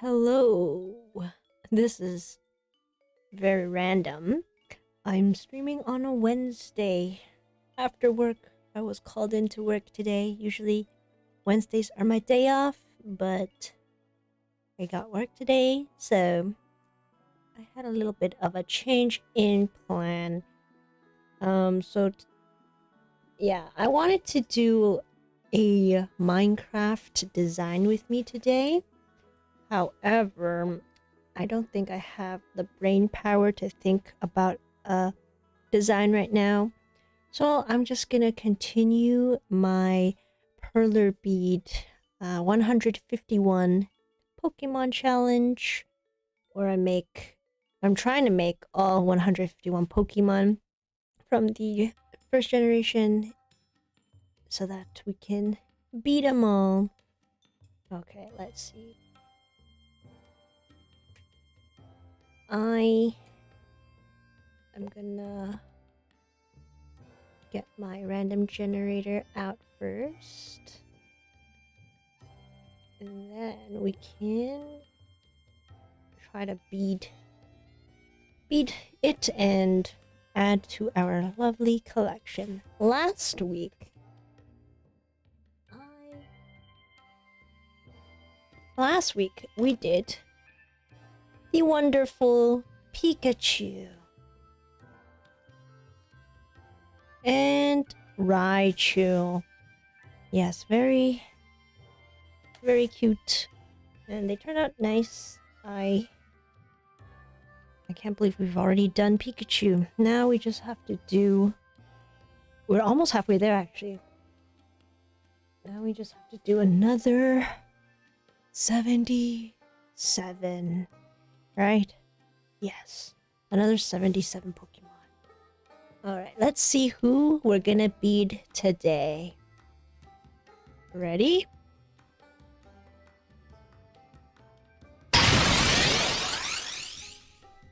Hello. This is very random. I'm streaming on a Wednesday. After work, I was called into work today. Usually, Wednesdays are my day off, but I got work today, so I had a little bit of a change in plan. Yeah, I wanted to do a Minecraft design with me today. However, I don't think I have the brain power to think about a design right now. So I'm just gonna continue my Perler Bead 151 Pokemon challenge, where I'm trying to make all 151 Pokemon from the first generation so that we can beat them all. Okay, let's see. I'm gonna get my random generator out first. And then we can try to bead it and add to our lovely collection. Last week we did the wonderful Pikachu and Raichu. Yes, very cute, and they turned out nice. I can't believe we've already done Pikachu. Now we just have to do... We're almost halfway there, actually. Now we just have to do another 77, right? Yes, another 77 Pokemon. Alright, let's see who we're gonna beat today. Ready?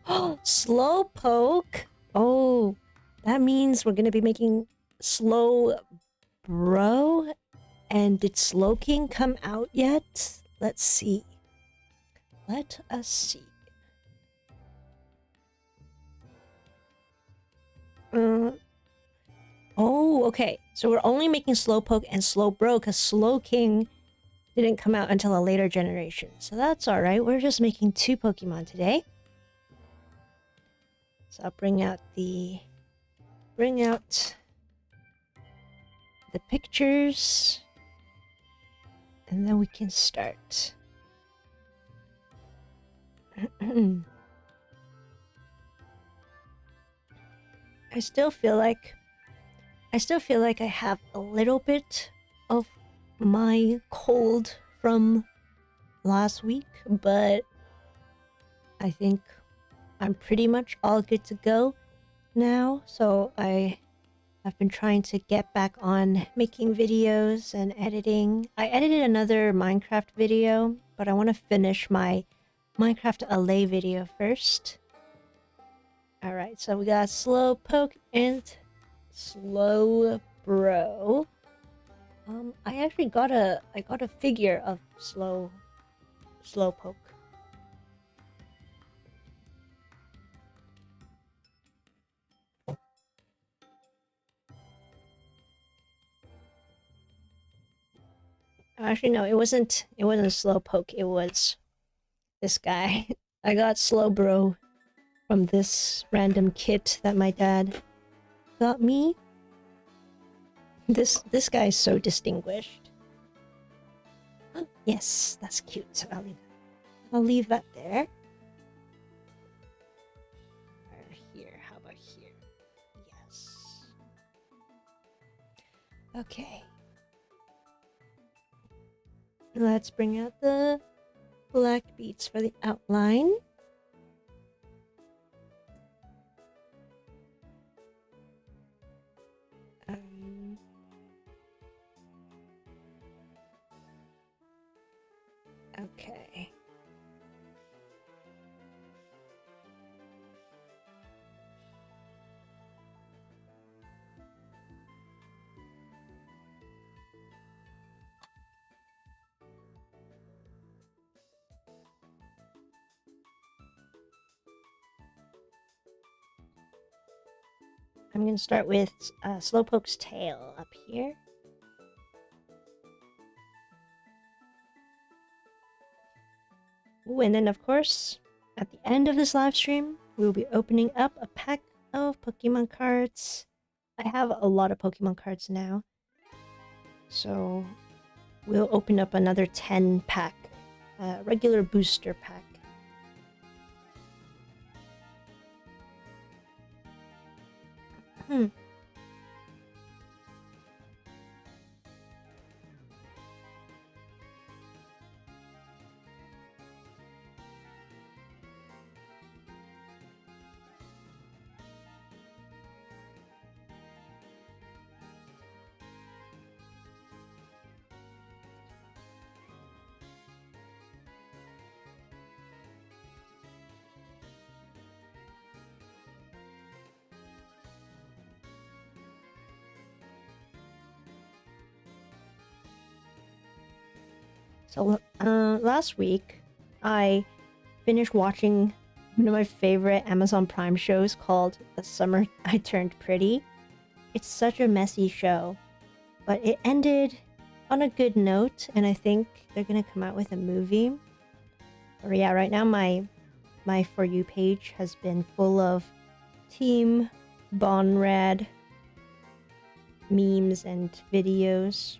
Oh, Slowpoke! Oh, that means we're gonna be making Slowbro. And did Slowking come out yet? Let's see. Let us see. Oh, okay. So we're only making Slowpoke and Slowbro because Slowking didn't come out until a later generation. So that's alright. We're just making 2 Pokemon today. So I'll bring out the pictures. And then we can start. I still feel like I have a little bit of my cold from last week, but I think I'm pretty much all good to go now. So I've been trying to get back on making videos and editing. I edited another Minecraft video, but I want to finish my Minecraft LA video first. Alright, so we got Slowpoke and Slowbro. I actually got a figure of Slowpoke. Actually, no, it wasn't Slowpoke, it was this guy. I got Slowbro from this random kit that my dad got me. This guy is so distinguished. Yes, that's cute. I'll leave that there. Or here, how about here? Yes. Okay. Let's bring out the black beads for the outline. Okay. I'm gonna start with Slowpoke's tail up here. Ooh, and then of course, at the end of this live stream, we will be opening up a pack of Pokemon cards. I have a lot of Pokemon cards now, so we'll open up another 10 pack, regular booster pack. So, last week, I finished watching one of my favorite Amazon Prime shows called The Summer I Turned Pretty. It's such a messy show, but it ended on a good note, and I think they're gonna come out with a movie. But yeah, right now my For You page has been full of Team Bonrad memes and videos.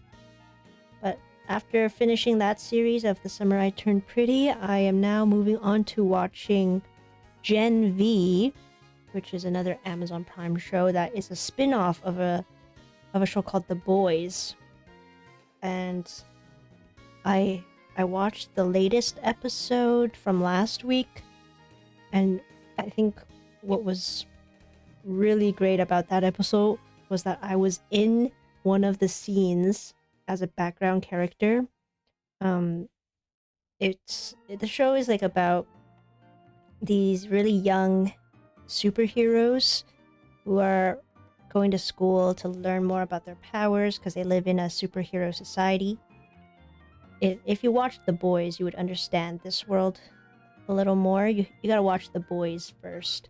But after finishing that series of The Summer I Turned Pretty, I am now moving on to watching Gen V, which is another Amazon Prime show that is a spin-off of a show called The Boys. And I watched the latest episode from last week, and I think what was really great about that episode was that I was in one of the scenes as a background character. The show is like about these really young superheroes who are going to school to learn more about their powers because they live in a superhero society. If you watched The Boys, you would understand this world a little more. You gotta watch The Boys first.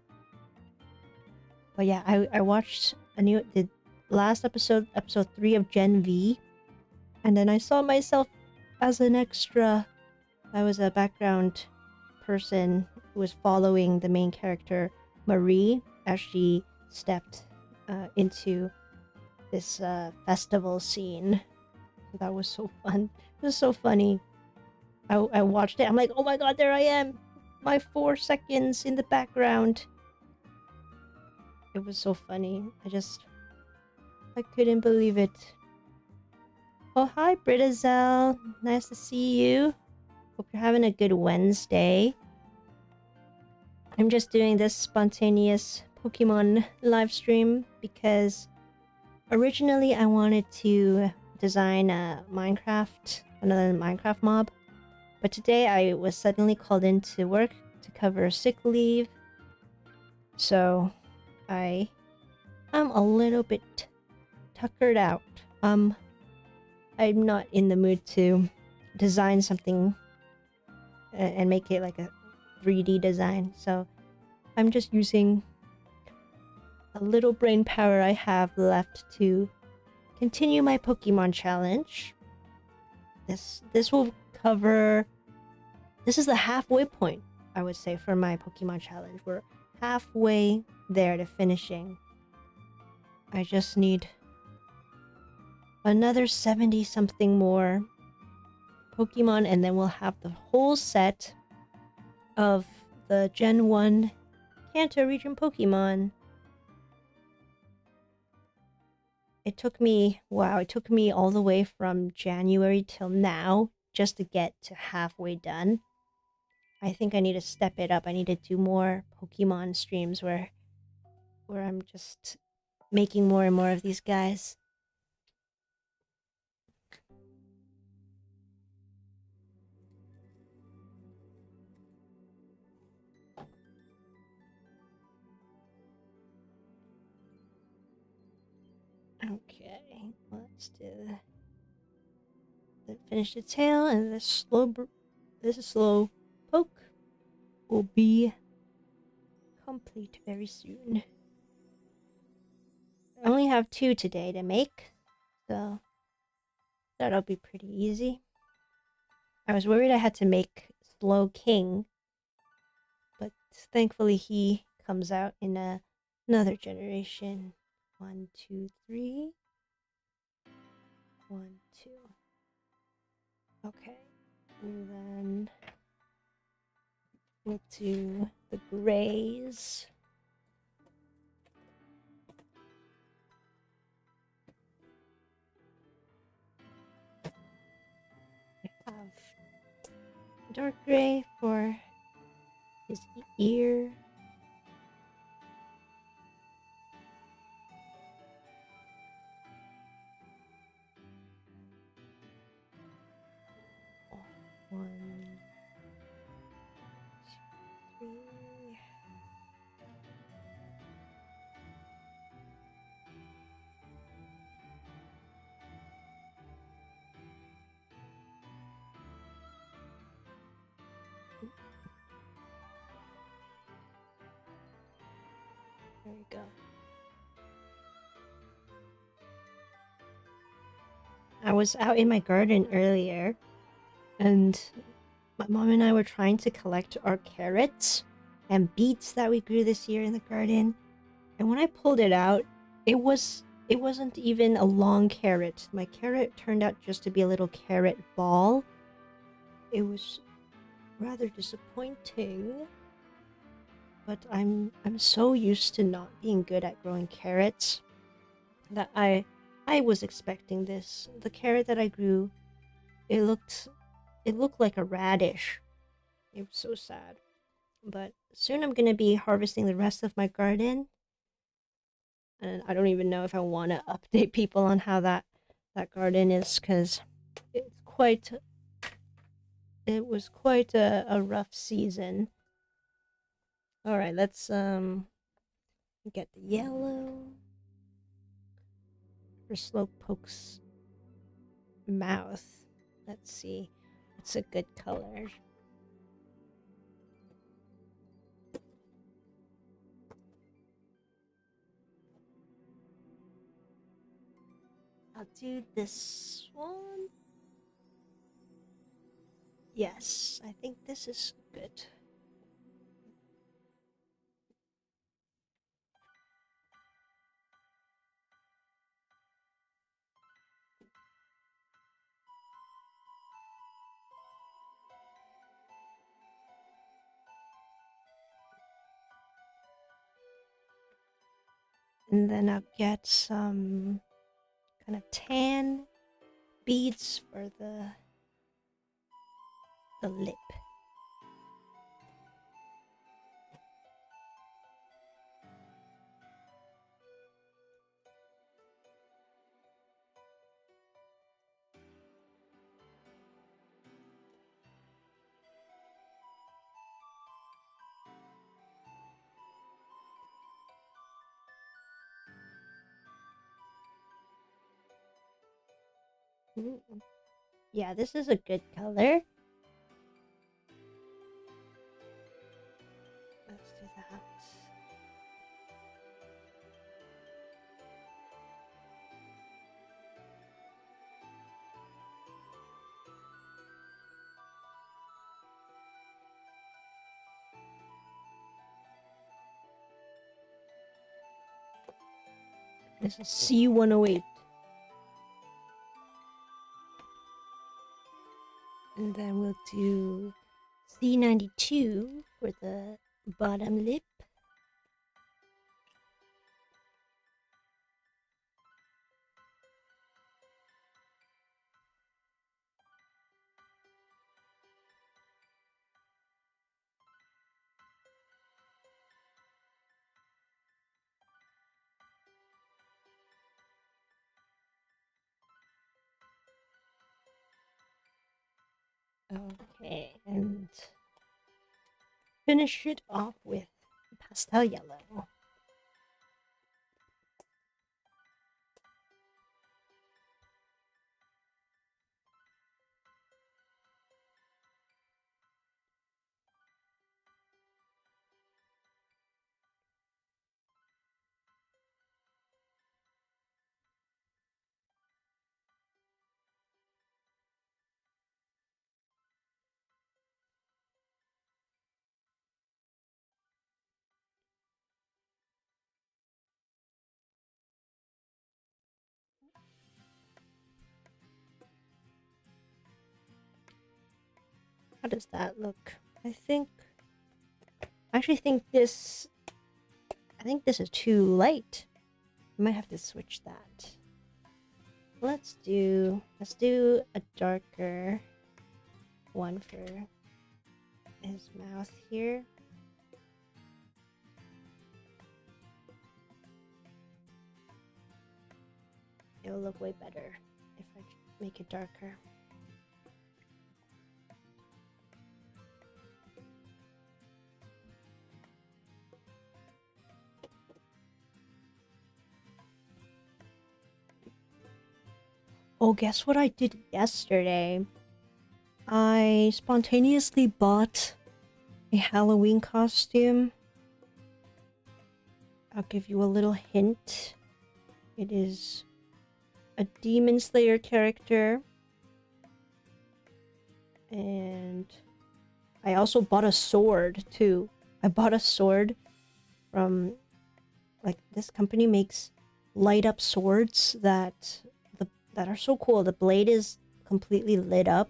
But yeah, I watched the last episode 3 of Gen V, and then I saw myself as an extra. I was a background person who was following the main character, Marie, as she stepped into this festival scene. That was so fun. It was so funny. I watched it. I'm like, oh my god, there I am. My 4 seconds in the background. It was so funny. I couldn't believe it. Oh, hi, Britazel. Nice to see you. Hope you're having a good Wednesday. I'm just doing this spontaneous Pokemon live stream because originally I wanted to design another Minecraft mob, but today I was suddenly called into work to cover sick leave, so I'm a little bit tuckered out. I'm not in the mood to design something and make it like a 3D design, so I'm just using a little brain power I have left to continue my Pokemon challenge. This will cover... This is the halfway point, I would say, for my Pokemon challenge. We're halfway there to finishing. I just need another 70-something more Pokemon, and then we'll have the whole set of the Gen 1 Kanto region Pokemon. It took me all the way from January till now just to get to halfway done. I think I need to step it up. I need to do more Pokemon streams where I'm just making more and more of these guys. Okay, let's do finish the tail, and this Slowpoke will be complete very soon. I only have 2 today to make, so that'll be pretty easy. I was worried I had to make Slow King, but thankfully he comes out in another generation. 1, 2, 3. 1, 2. Okay, and then we'll do the grays. I have dark gray for his ear. One, two, three. There we go. I was out in my garden earlier, and my mom and I were trying to collect our carrots and beets that we grew this year in the garden. And when I pulled it out, it wasn't even a long carrot. My carrot turned out just to be a little carrot ball. It was rather disappointing. But I'm so used to not being good at growing carrots that I was expecting this. The carrot that I grew, it looked like a radish. It was so sad. But soon I'm gonna be harvesting the rest of my garden. And I don't even know if I want to update people on how that garden is, because it was quite a rough season. All right, let's get the yellow for Slowpoke's mouth. Let's see, it's a good color. I'll do this one. Yes, I think this is good. And then I'll get some kind of tan beads for the lip. Ooh. Yeah, this is a good color. Let's do that. This is C108. And then we'll do C92 for the bottom lip. Okay, and finish it off with pastel yellow. How does that look? I actually think this is too light. I might have to switch that. Let's do a darker one for his mouth here. It'll look way better if I make it darker. Oh, guess what I did yesterday? I spontaneously bought a Halloween costume. I'll give you a little hint. It is a Demon Slayer character. And I also bought a sword too. I bought a sword from, like, this company makes light up swords that are so cool. The blade is completely lit up,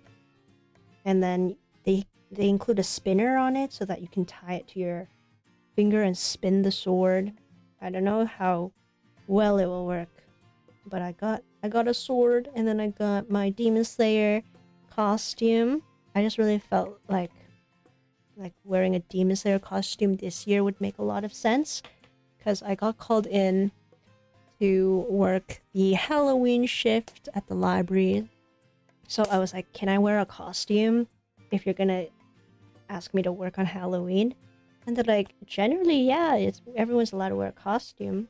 and then they include a spinner on it so that you can tie it to your finger and spin the sword. I don't know how well it will work, but I got a sword, and then I got my Demon Slayer costume. I just really felt like wearing a Demon Slayer costume this year would make a lot of sense, because I got called in to work the Halloween shift at the library. So I was like, can I wear a costume if you're gonna ask me to work on Halloween? And they're like, generally, yeah, everyone's allowed to wear a costume.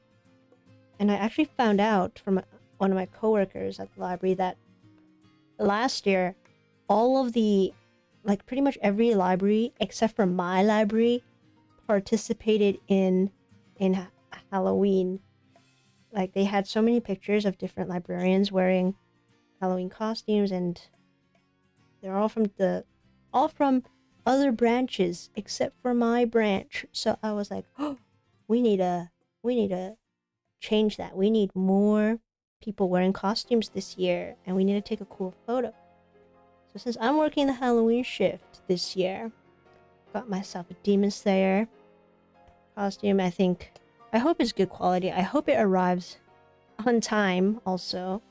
And I actually found out from one of my coworkers at the library that last year, all of the, like, pretty much every library except for my library participated in Halloween. Like, they had so many pictures of different librarians wearing Halloween costumes, and they're all from other branches except for my branch. So I was like, oh, we need to change that. We need more people wearing costumes this year, and we need to take a cool photo. So since I'm working the Halloween shift this year, got myself a Demon Slayer costume. I hope it's good quality. I hope it arrives on time also,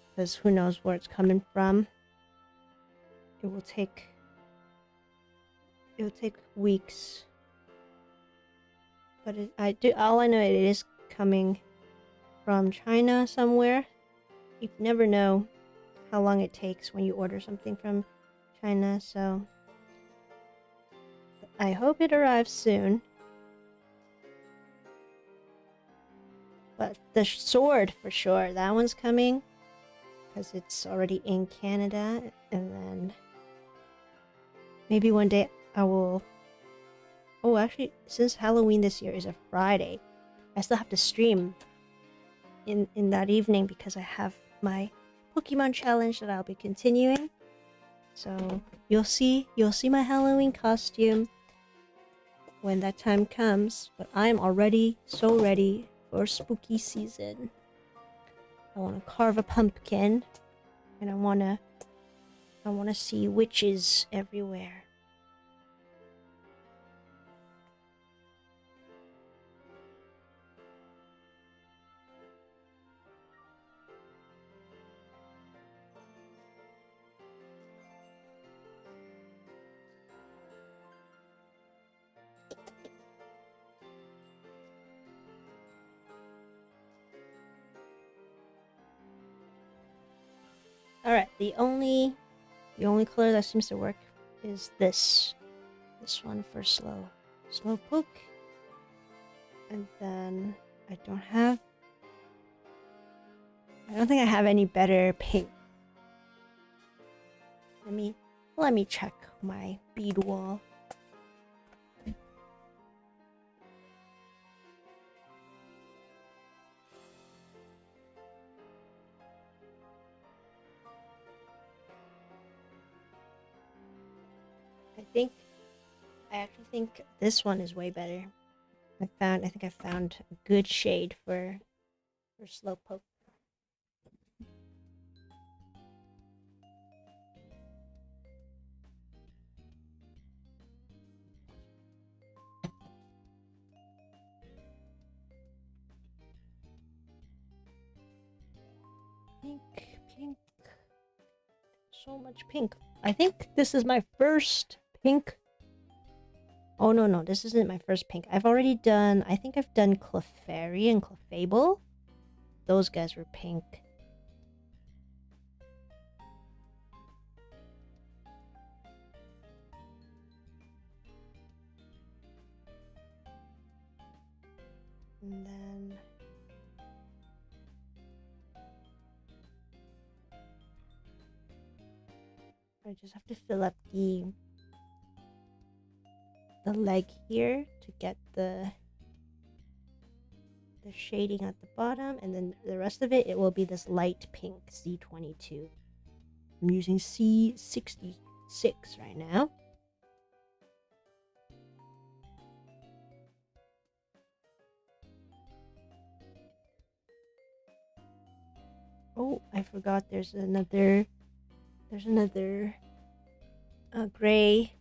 because who knows where it's coming from. It will take weeks. But all I know, it is coming from China somewhere. You never know how long it takes when you order something from China, so I hope it arrives soon. But the sword, for sure, that one's coming, because it's already in Canada. And then maybe one day I will... Oh, actually, since Halloween this year is a Friday, I still have to stream in that evening, because I have my Pokemon challenge that I'll be continuing. So you'll see my Halloween costume when that time comes. But I'm already so ready for spooky season. I want to carve a pumpkin, and I want to see witches everywhere. Alright, the only color that seems to work is this one for Slowpoke. And then I don't think I have any better pink. Let me check my bead wall. I actually think this one is way better. I think I found a good shade for Slowpoke. Pink, pink. So much pink. I think this is my first pink. Oh, no, this isn't my first pink. I've already done, I think I've done Clefairy and Clefable. Those guys were pink. And then I just have to fill up the leg here to get the shading at the bottom, and then the rest of it will be this light pink C22. I'm using C66 right now. Oh, I forgot there's another gray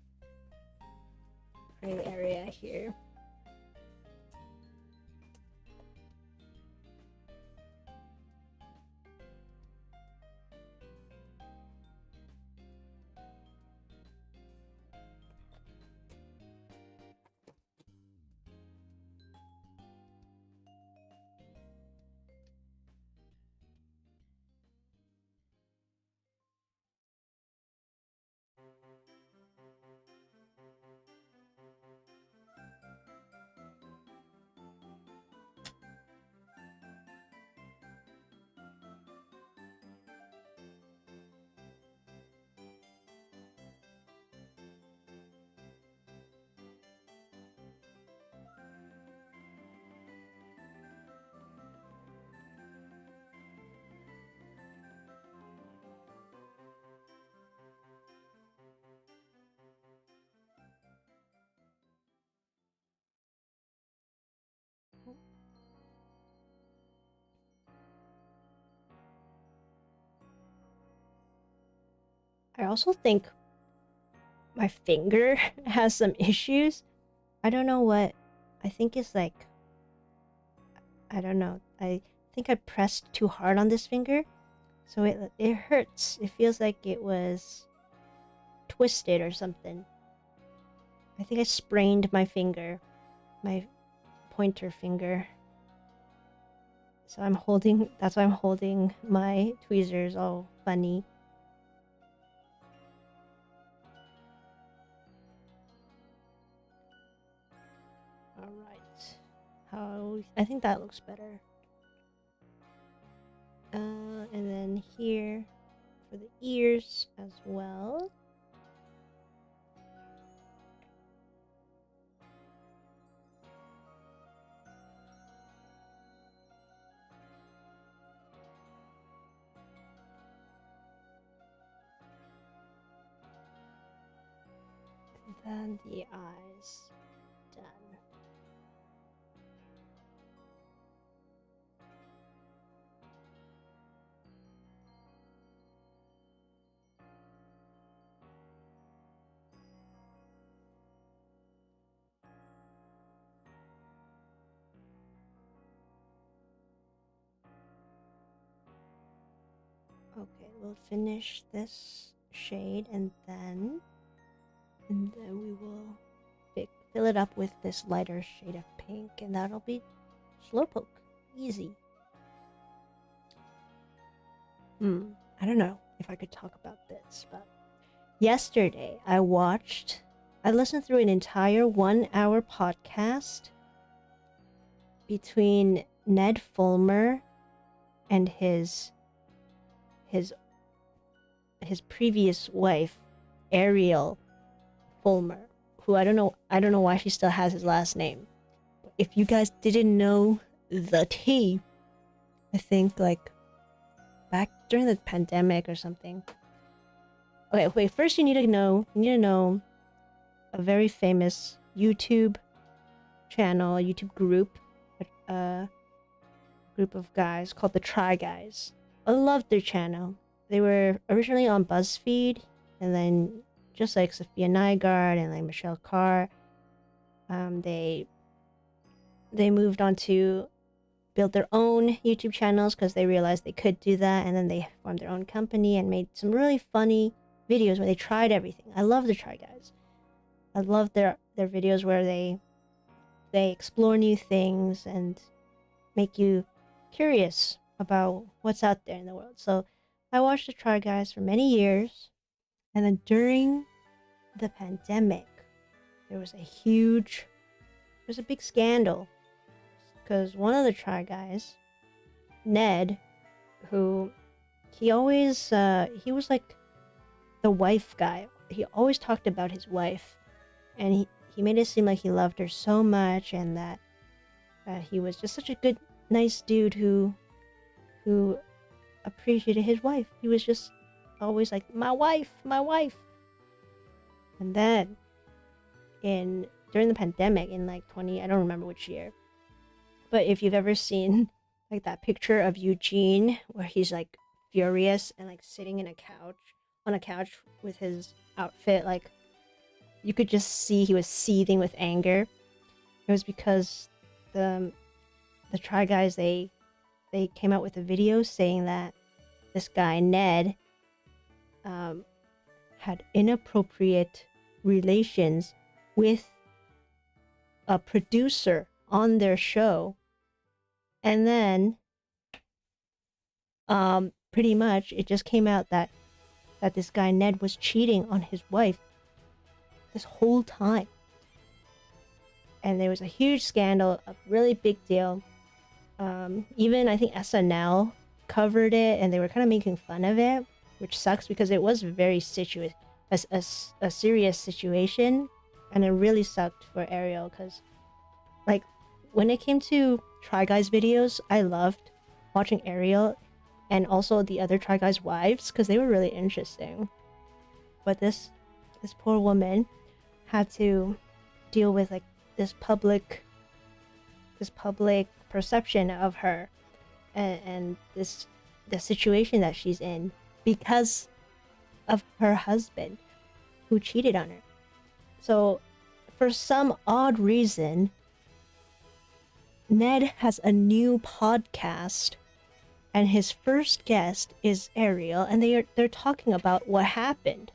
area here. I also think my finger has some issues. I don't know what. I think it's like, I don't know. I think I pressed too hard on this finger, so it hurts. It feels like it was twisted or something. I think I sprained my finger, my pointer finger. So I'm holding. That's why I'm holding my tweezers all funny. I think that looks better. And then here for the ears as well. And then the eyes. Done. Okay, we'll finish this shade and then we will fill it up with this lighter shade of pink, and that'll be Slowpoke. Easy. I don't know if I could talk about this, but yesterday I listened through an entire 1-hour podcast between Ned Fulmer and his previous wife, Ariel Fulmer, who I don't know why she still has his last name. But if you guys didn't know the tea, I think like back during the pandemic or something. Okay, wait, first you need to know a very famous YouTube channel, a YouTube group, a group of guys called the Try Guys. I love their channel. They were originally on BuzzFeed, and then just like Sophia Nygaard and like Michelle Carr, they moved on to built their own YouTube channels because they realized they could do that, and then they formed their own company and made some really funny videos where they tried everything. I love the Try Guys. I love their videos where they explore new things and make you curious about what's out there in the world. So I watched the Try Guys for many years, and then during the pandemic, there was a big scandal because one of the Try Guys, Ned, who he was like the wife guy. He always talked about his wife, and he made it seem like he loved her so much, and that he was just such a good, nice dude who appreciated his wife. He was just always like, my wife, my wife. And then during the pandemic in like I don't remember which year, but if you've ever seen like that picture of Eugene where he's like furious and like sitting on a couch with his outfit, like you could just see he was seething with anger. It was because the Try Guys, they came out with a video saying that this guy Ned had inappropriate relations with a producer on their show, and then pretty much it just came out that this guy Ned was cheating on his wife this whole time. And there was a huge scandal, a really big deal. Even I think SNL covered it, and they were kind of making fun of it, which sucks because it was very a serious situation, and it really sucked for Ariel because, like, when it came to Try Guys videos, I loved watching Ariel and also the other Try Guys wives because they were really interesting. But this poor woman had to deal with like this public perception of her and the situation that she's in because of her husband who cheated on her. So for some odd reason, Ned has a new podcast, and his first guest is Ariel, and they're talking about what happened.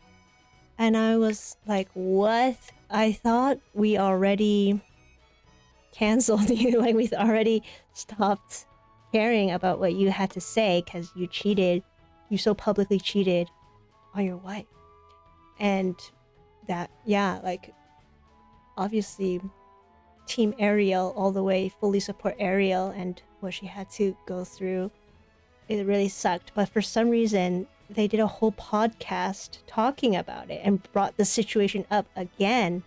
And I was like, what? I thought we already canceled you. Like, we already stopped caring about what you had to say because you cheated. You so publicly cheated on your wife. And that, yeah, like, obviously, Team Ariel all the way, fully support Ariel and what she had to go through. It really sucked. But for some reason, they did a whole podcast talking about it and brought the situation up again.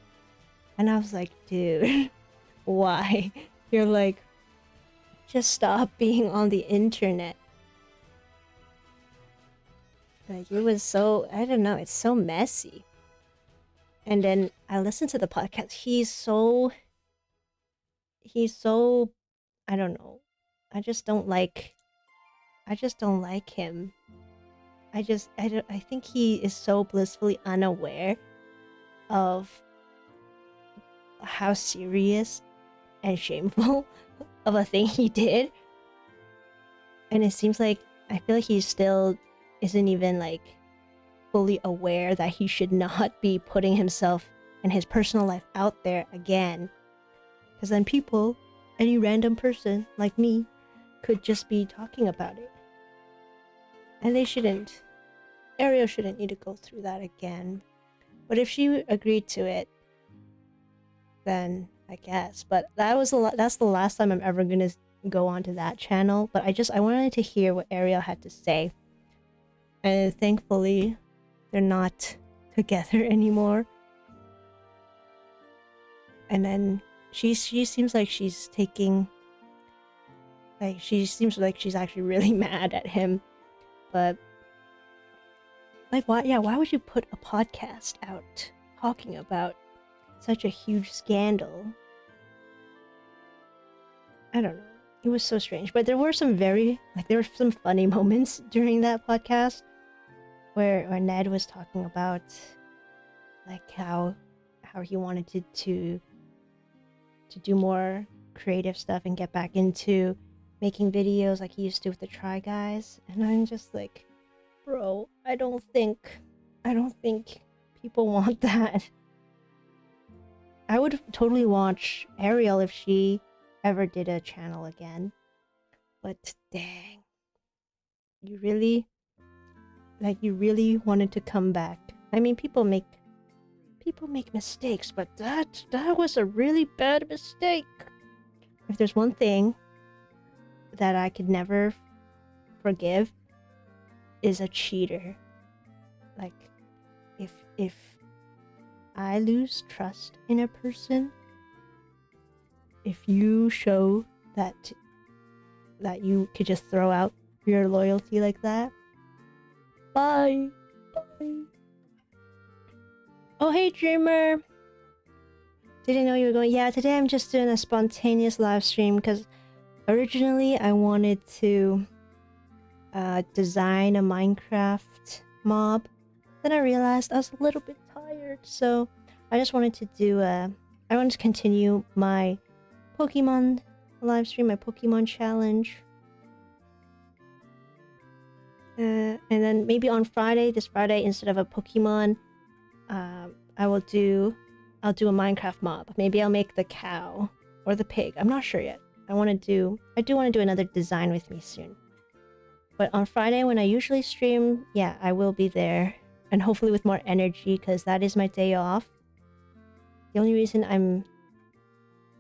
And I was like, dude, why? You're like, just stop being on the internet. Like, it was so, I don't know, it's so messy. And then I listened to the podcast. He's so, I don't know. I just don't like him. I think he is so blissfully unaware of how serious and shameful of a thing he did. And it seems like, I feel like he still isn't even like fully aware that he should not be putting himself and his personal life out there again. Because then people, any random person like me, could just be talking about it. And they shouldn't. Ariel shouldn't need to go through that again. But if she agreed to it, then I guess. But that's the last time I'm ever gonna go onto that channel. But I wanted to hear what Ariel had to say. And thankfully, they're not together anymore. And then she seems like she's taking, like, she seems like she's actually really mad at him. But like, why would you put a podcast out talking about such a huge scandal? I don't know. It was so strange. But there were some funny moments during that podcast where Ned was talking about like how he wanted to do more creative stuff and get back into making videos like he used to with the Try Guys, and I'm just like, bro, I don't think people want that. I would totally watch Ariel if she ever did a channel again. But dang. You really wanted to come back. I mean, people make mistakes, but that was a really bad mistake. If there's one thing that I could never forgive, is a cheater. Like, if I lose trust in a person, if you show that you could just throw out your loyalty like that, bye. Oh, hey, Dreamer. Didn't know you were going. Yeah, today I'm just doing a spontaneous live stream because originally I wanted to design a Minecraft mob. Then I realized I was a little bit tired, so I just wanted to do I wanted to continue my Pokemon live stream, my Pokemon challenge. And then maybe on this Friday, instead of a Pokemon, I'll do a Minecraft mob. Maybe I'll make the cow or the pig. I'm not sure yet. I do want to do another design with me soon. But on Friday, when I usually stream, yeah, I will be there. And hopefully with more energy, because that is my day off. The only reason I'm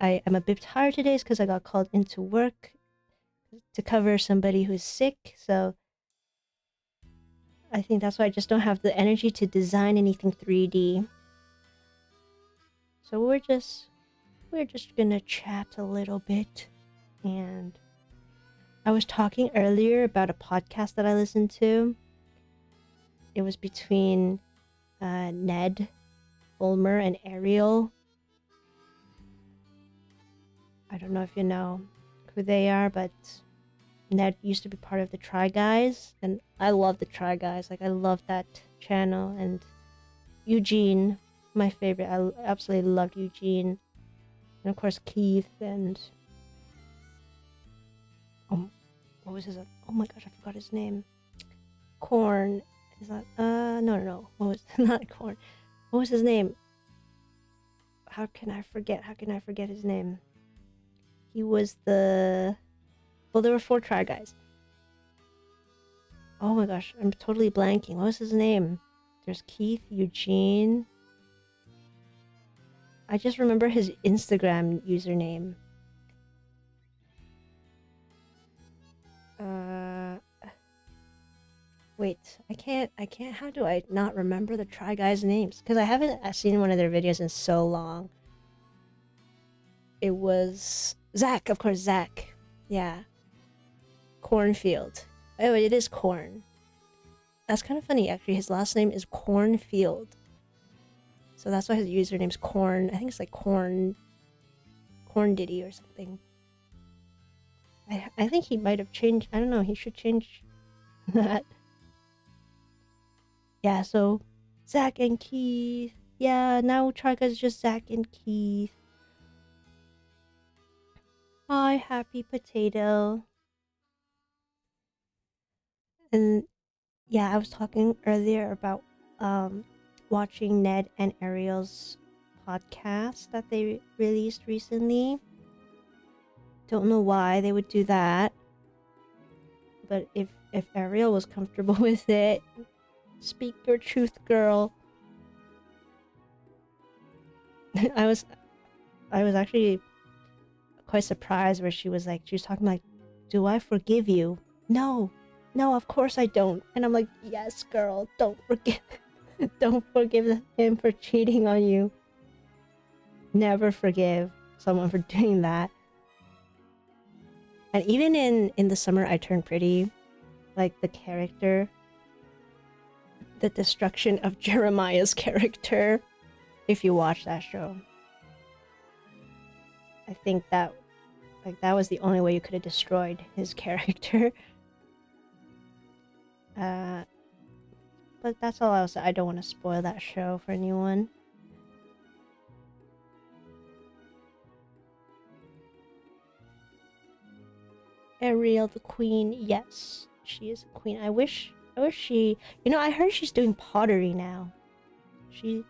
a bit tired today is because I got called into work to cover somebody who's sick. So I think that's why I just don't have the energy to design anything 3D. So we're just gonna chat a little bit. And I was talking earlier about a podcast that I listened to. It was between Ned, Ulmer, and Ariel. I don't know if you know who they are, but Ned used to be part of the Try Guys, and I love the Try Guys. Like, I love that channel. And Eugene, my favorite. I absolutely loved Eugene. And of course Keith and what was his? Oh my gosh, I forgot his name. Corn. Is that no. What was not Corn? What was his name? How can I forget his name? He was the... Well, there were 4 Try Guys. Oh my gosh, I'm totally blanking. What was his name? There's Keith, Eugene. I just remember his Instagram username. Wait, I can't, how do I not remember the Try Guys' names? Because I haven't seen one of their videos in so long. It was Zach, of course, Zach. Yeah. Cornfield. Oh, it is Corn. That's kind of funny, actually. His last name is Cornfield. So that's why his username's Corn. I think it's like Corn Diddy or something. I think he might have changed. I don't know. He should change that. Yeah, so Zach and Keith. Yeah, now Try Guys is just Zach and Keith. Hi, Happy Potato. And yeah, I was talking earlier about watching Ned and Ariel's podcast that they released recently. Don't know why they would do that, but if Ariel was comfortable with it, speak your truth, girl. I was actually quite surprised where she was talking like, do I forgive you? No, of course I don't. And I'm like, yes, girl, don't forgive him for cheating on you. Never forgive someone for doing that. And even in The Summer I Turned Pretty, like the character, the destruction of Jeremiah's character, if you watch that show, I think that was the only way you could have destroyed his character. But that's all I'll say. I don't want to spoil that show for anyone. Ariel the queen? Yes, she is a queen. I wish she. I heard she's doing pottery now. She's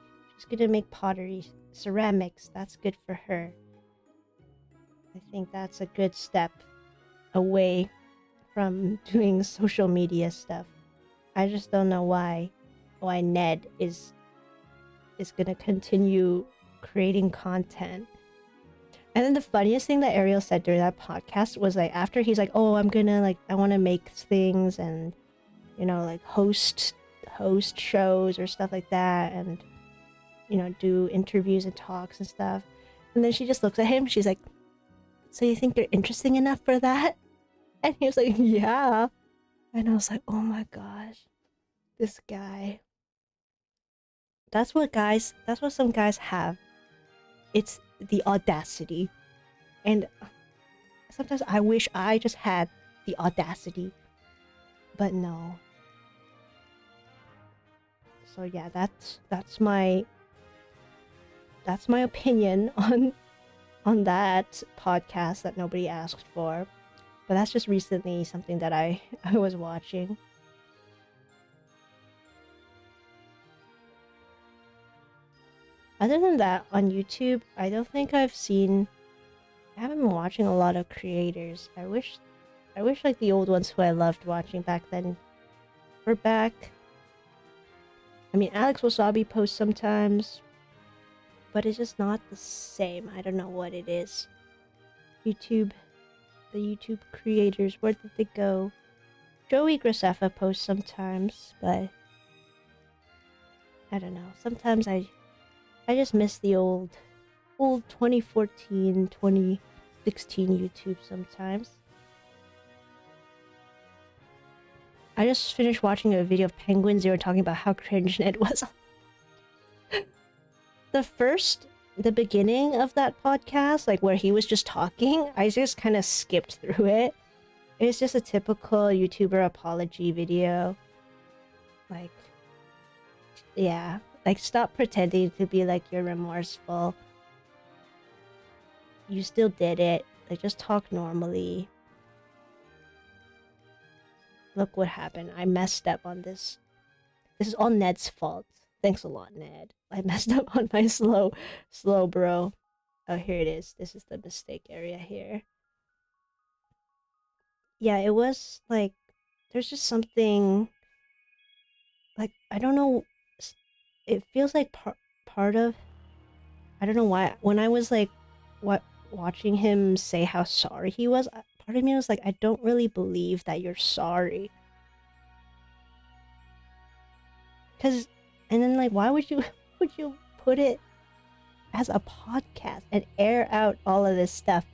gonna make pottery, ceramics. That's good for her. I think that's a good step away from doing social media stuff. I just don't know why Ned is gonna continue creating content. And then the funniest thing that Ariel said during that podcast was like, after he's like, oh, I'm gonna like, I want to make things and like host shows or stuff like that, and do interviews and talks and stuff. And then she just looks at him, she's like, so you think you're interesting enough for that? And he was like, yeah. And I was like, oh my gosh, this guy. That's what some guys have. It's the audacity. And sometimes I wish I just had the audacity. But no. So yeah, that's my opinion on that podcast that nobody asked for. But that's just recently something that I was watching. Other than that, on YouTube, I don't think I haven't been watching a lot of creators. I wish like the old ones who I loved watching back then were back. I mean, Alex Wasabi posts sometimes, but it's just not the same. I don't know what it is. The YouTube creators, where did they go? Joey Graceffa posts sometimes, but I don't know. Sometimes I just miss the old 2014, 2016 YouTube sometimes. I just finished watching a video of Penguin Zero talking about how cringe Ned was. The beginning of that podcast, like where he was just talking, I just kind of skipped through it. It's just a typical YouTuber apology video. Like, yeah. Like, stop pretending to be like you're remorseful. You still did it. Like, just talk normally. Look what happened. I messed up on this. This is all Ned's fault. Thanks a lot, Ned. I messed up on my Slowbro. Oh, here it is. This is the mistake area here. Yeah, it was like, there's just something, like, I don't know. It feels like part of, I don't know why, when I was like, watching him say how sorry he was, part of me was like, I don't really believe that you're sorry. And then like, why would you put it as a podcast and air out all of this stuff?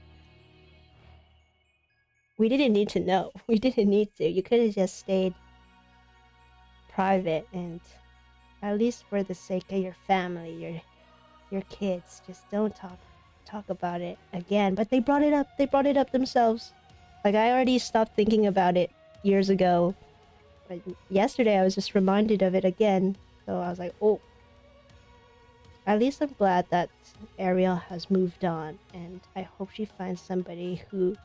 We didn't need to know. We didn't need to. You could have just stayed private, and at least for the sake of your family, your kids, just don't talk about it again. But they brought it up. They brought it up themselves. Like, I already stopped thinking about it years ago. But yesterday I was just reminded of it again. So I was like, oh. At least I'm glad that Ariel has moved on, and I hope she finds somebody who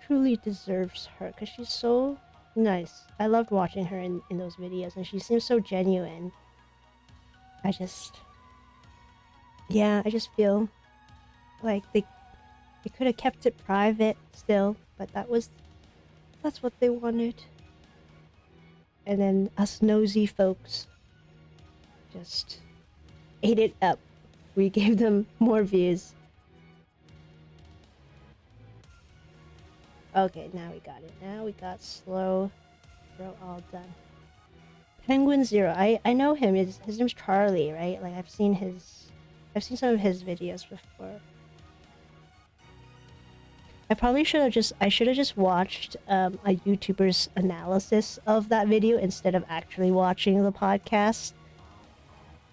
truly deserves her, because she's so nice. I loved watching her in those videos, and she seems so genuine. I just feel like they could have kept it private still, but that's what they wanted. And then us nosy folks just ate it up. We gave them more views. Okay, now we got it. Now we got Slowbro all done. Penguin Zero. I know him. His name's Charlie, right? Like, I've seen some of his videos before. I should have just watched a YouTuber's analysis of that video instead of actually watching the podcast.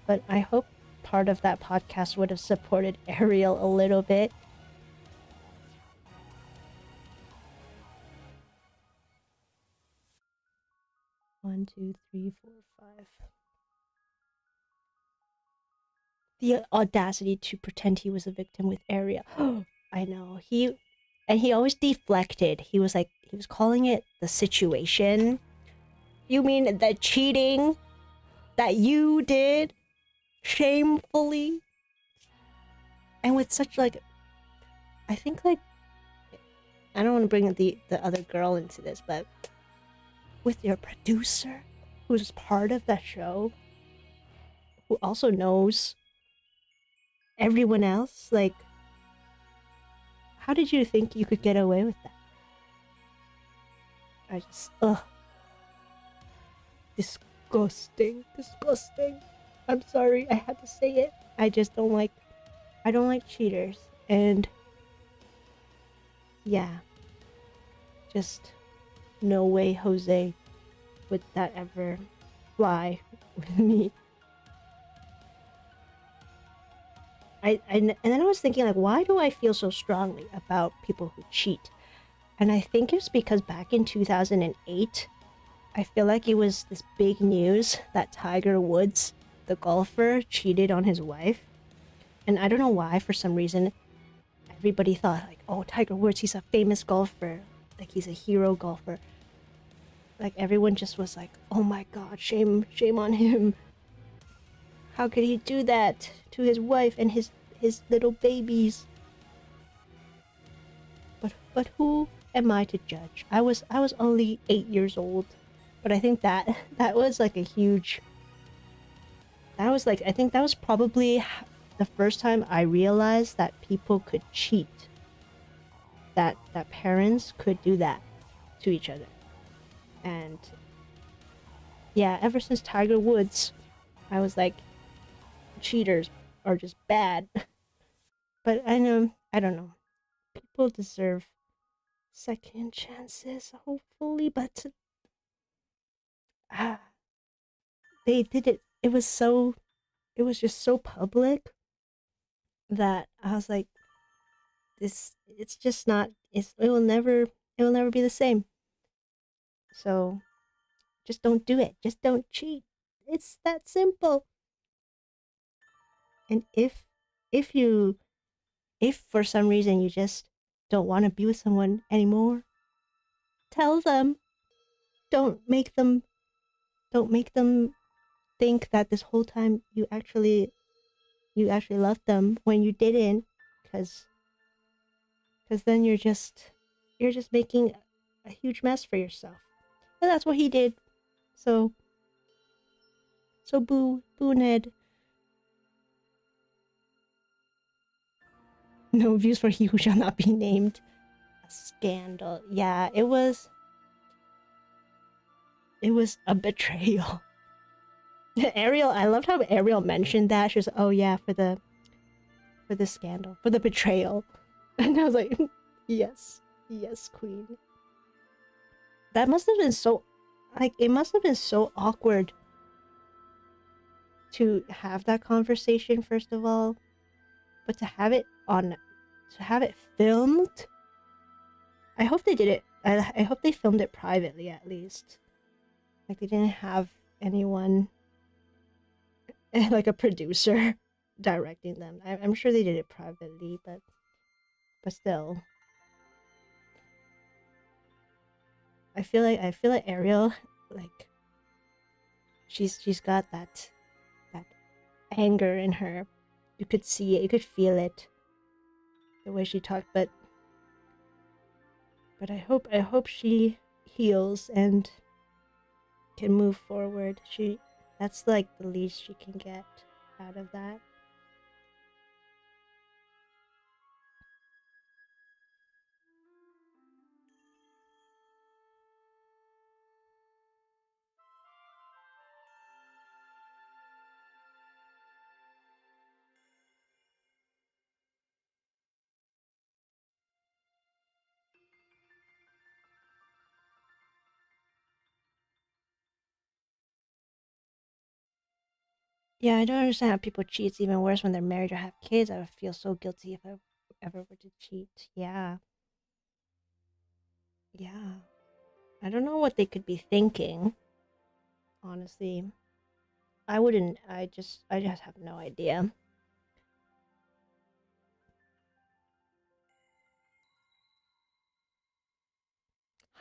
But I hope part of that podcast would have supported Ariel a little bit. One, two, three, four, five. The audacity to pretend he was a victim with Ariel. I know. And he always deflected. He was calling it the situation. You mean the cheating that you did shamefully? And with such like, I think like, I don't want to bring the other girl into this, but with your producer, who's part of that show, who also knows everyone else, like, how did you think you could get away with that? I just, ugh. Disgusting. Disgusting. I'm sorry, I had to say it. I just don't like, I don't like cheaters. And yeah, just no way Jose would that ever fly with me. And then I was thinking, like, why do I feel so strongly about people who cheat? And I think it's because back in 2008, I feel like it was this big news that Tiger Woods, the golfer, cheated on his wife. And I don't know why, for some reason, everybody thought, like, oh, Tiger Woods, he's a famous golfer. Like, he's a hero golfer. Like, everyone just was like, oh my god, shame on him. How could he do that to his wife and his little babies? But who am I to judge? I was only 8 years old, but I think that was like a huge. That was like, I think that was probably the first time I realized that people could cheat. That parents could do that to each other. And yeah, ever since Tiger Woods, I was like, cheaters are just bad. But I don't know. People deserve second chances, hopefully, but they did it. It was just so public that I was like, it's just not, it will never be the same. So just don't do it. Just don't cheat. It's that simple. And if you if for some reason you just don't want to be with someone anymore, tell them. Don't make them think that this whole time you actually loved them when you didn't, because then you're just making a huge mess for yourself. And that's what he did. So boo Ned. No views for he who shall not be named. A scandal. Yeah, it was a betrayal. Ariel, I loved how Ariel mentioned that. She was, oh yeah, for the scandal, for the betrayal. And I was like, yes, queen. That must have been so, like, it must have been so awkward to have that conversation, first of all, but to have it filmed. I hope they did it. I hope they filmed it privately, at least. Like, they didn't have anyone, like a producer, directing them. I'm sure they did it privately, but still. I feel like Ariel, like, she's got that anger in her. You could see it, you could feel it, the way she talked, but I hope she heals and can move forward. That's like the least she can get out of that. Yeah, I don't understand how people cheat. It's even worse when they're married or have kids. I would feel so guilty if I ever were to cheat. Yeah. Yeah. I don't know what they could be thinking. Honestly. I wouldn't. I just have no idea.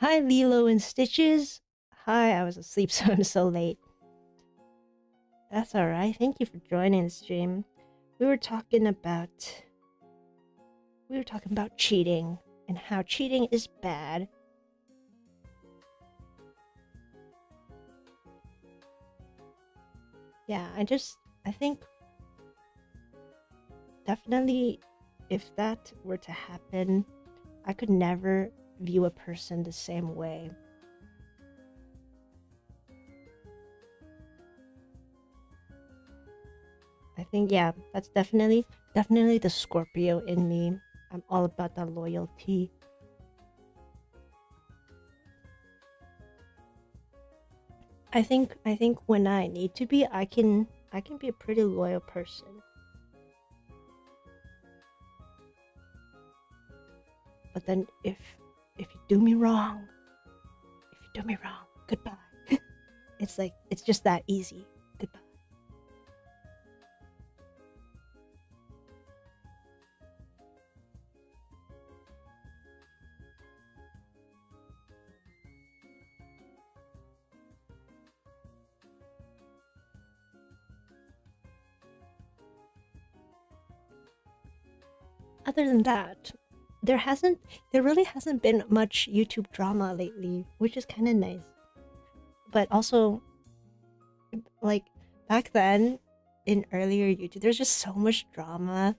Hi, Lilo and Stitches. Hi, I was asleep, so I'm so late. That's alright. Thank you for joining the stream. We were talking about cheating and how cheating is bad. Yeah, I think definitely if that were to happen, I could never view a person the same way. I think, yeah, that's definitely the Scorpio in me. I'm all about the loyalty. I think when I need to be, I can be a pretty loyal person. But then if you do me wrong, goodbye. It's like it's just that easy. Goodbye. Other than that, there really hasn't been much YouTube drama lately, which is kind of nice. But also, like back then, in earlier YouTube, there's just so much drama.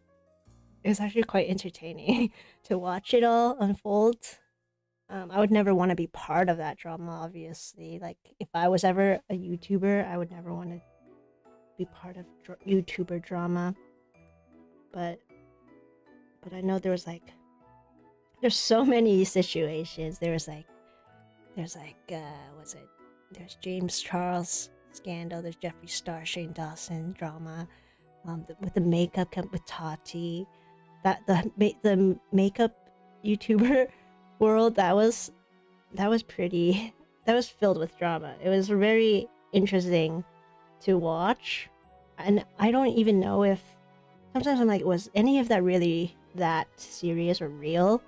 It was actually quite entertaining to watch it all unfold. I would never want to be part of that drama, obviously. Like, if I was ever a YouTuber, I would never want to be part of YouTuber drama. But I know there's so many situations. There's James Charles scandal. There's Jeffree Star, Shane Dawson drama. With the makeup with Tati, the makeup YouTuber world that was filled with drama. It was very interesting to watch, and I don't even know if sometimes I'm like, was any of that really that serious or real,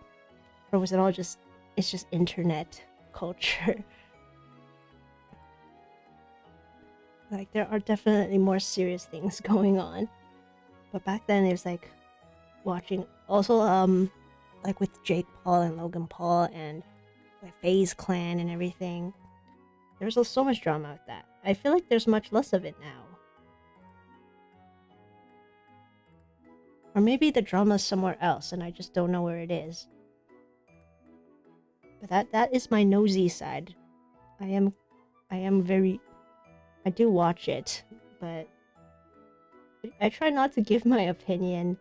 or was it all just internet culture? Like, there are definitely more serious things going on, but back then it was like watching also like with Jake Paul and Logan Paul and like FaZe Clan and everything. There's so much drama with that. I feel like there's much less of it now. Or maybe the drama's somewhere else and I just don't know where it is. But that is my nosy side. I do watch it, but I try not to give my opinion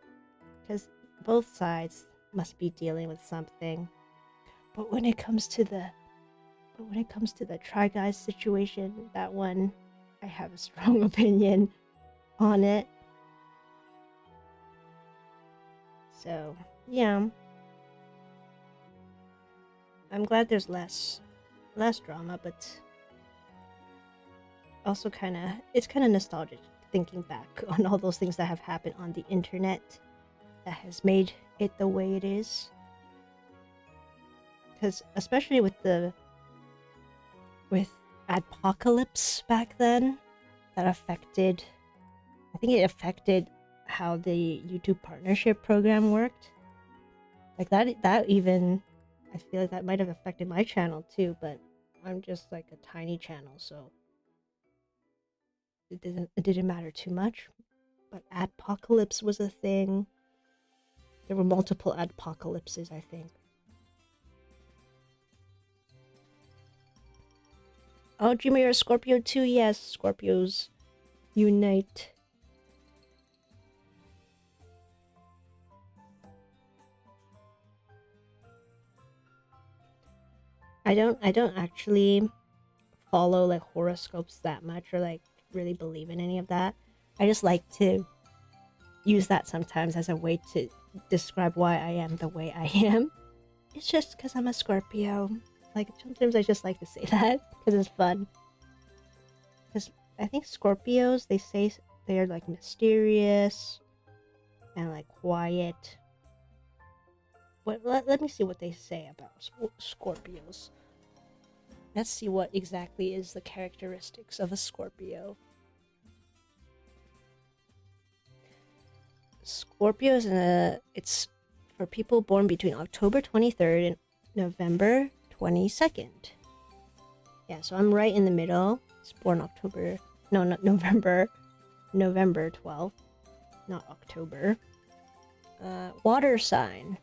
because both sides must be dealing with something. But when it comes to the Try Guys situation, that one, I have a strong opinion on it. So, yeah. I'm glad there's less drama, but also it's kind of nostalgic thinking back on all those things that have happened on the internet that has made it the way it is. Because especially with Adpocalypse back then, I think it affected how the YouTube partnership program worked. Like that even, I feel like that might have affected my channel too, but I'm just like a tiny channel, so it didn't matter too much. But Adpocalypse was a thing. There were multiple Adpocalypses, I think. Oh, Jimmy, you're a Scorpio too? Yes, Scorpios unite. I don't actually follow like horoscopes that much or like really believe in any of that. I just like to use that sometimes as a way to describe why I am the way I am. It's just because I'm a Scorpio. Like, sometimes I just like to say that because it's fun. Because I think Scorpios, they say they're like mysterious and like quiet. Let me see what they say about Scorpios. Let's see what exactly is the characteristics of a Scorpio. Scorpios it's for people born between October 23rd and November 22nd. Yeah, so I'm right in the middle. It's born October, no, not November 12th, not October. Water sign.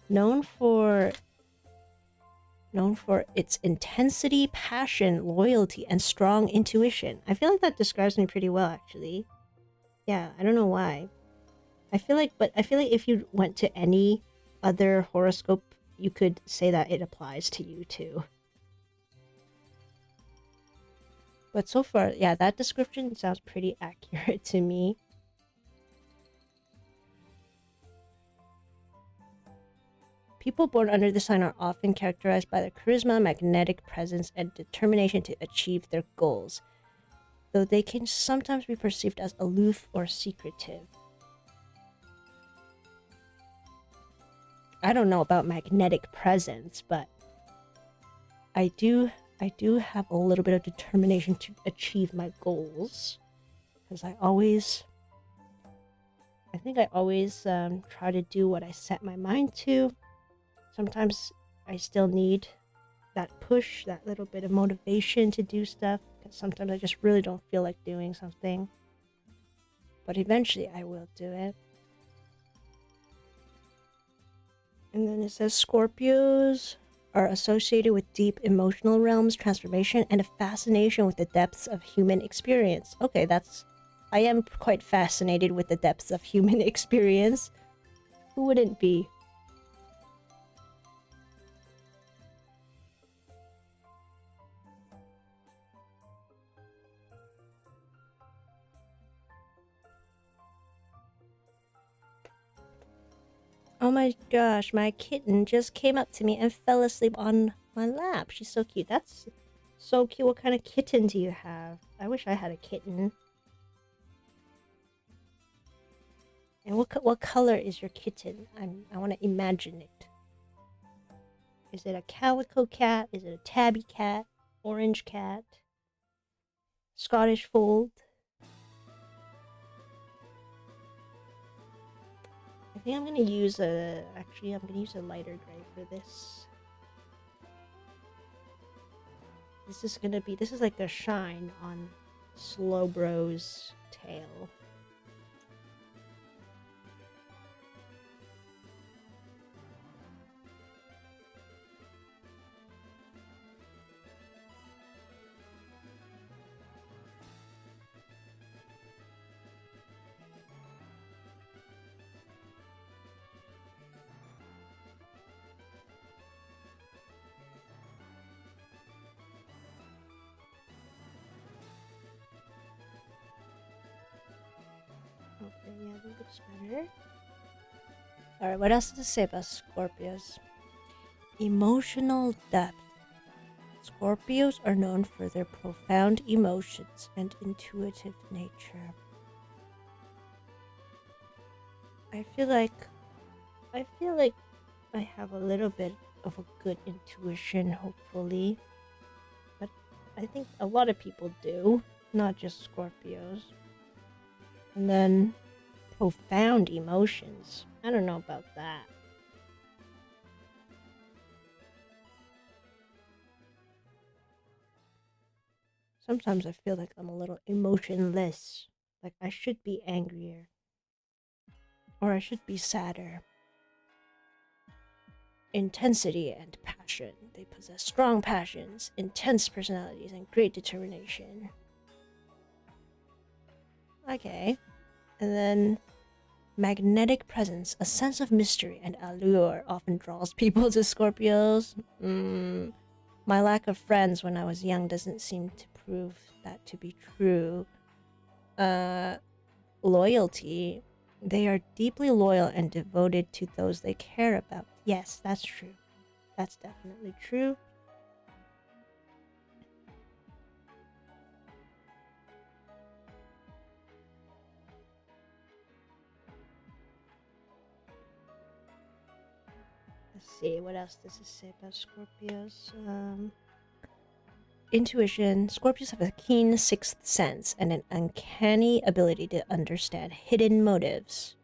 Known for its intensity, passion, loyalty, and strong intuition. I feel like that describes me pretty well, actually. Yeah, I don't know why. I feel like if you went to any other horoscope, you could say that it applies to you too. But so far, yeah, that description sounds pretty accurate to me. People born under this sign are often characterized by their charisma, magnetic presence, and determination to achieve their goals, though they can sometimes be perceived as aloof or secretive. I don't know about magnetic presence, but I do have a little bit of determination to achieve my goals, because I think I always try to do what I set my mind to. Sometimes I still need that push, that little bit of motivation to do stuff, because sometimes I just really don't feel like doing something. But eventually I will do it. And then it says Scorpios are associated with deep emotional realms, transformation, and a fascination with the depths of human experience. Okay, I am quite fascinated with the depths of human experience. Who wouldn't be? Oh my gosh, my kitten just came up to me and fell asleep on my lap. She's so cute. That's so cute. What kind of kitten do you have? I wish I had a kitten. And what color is your kitten? I want to imagine it. Is it a calico cat? Is it a tabby cat? Orange cat? Scottish fold? I think I'm gonna use a lighter gray for this. This is like the shine on Slowbro's tail. Okay, yeah, that looks better. Alright, what else does it say about Scorpios? Emotional depth. Scorpios are known for their profound emotions and intuitive nature. I feel like I have a little bit of a good intuition, hopefully. But I think a lot of people do, not just Scorpios. And then profound emotions. I don't know about that. Sometimes I feel like I'm a little emotionless. Like I should be angrier. Or I should be sadder. Intensity and passion. They possess strong passions, intense personalities, and great determination. Okay. And then magnetic presence. A sense of mystery and allure often draws people to Scorpios. My lack of friends when I was young doesn't seem to prove that to be true. Loyalty. They are deeply loyal and devoted to those they care about. Yes, that's true. That's definitely true. Let's see, what else does it say about Scorpios? intuition. Scorpions have a keen sixth sense and an uncanny ability to understand hidden motives.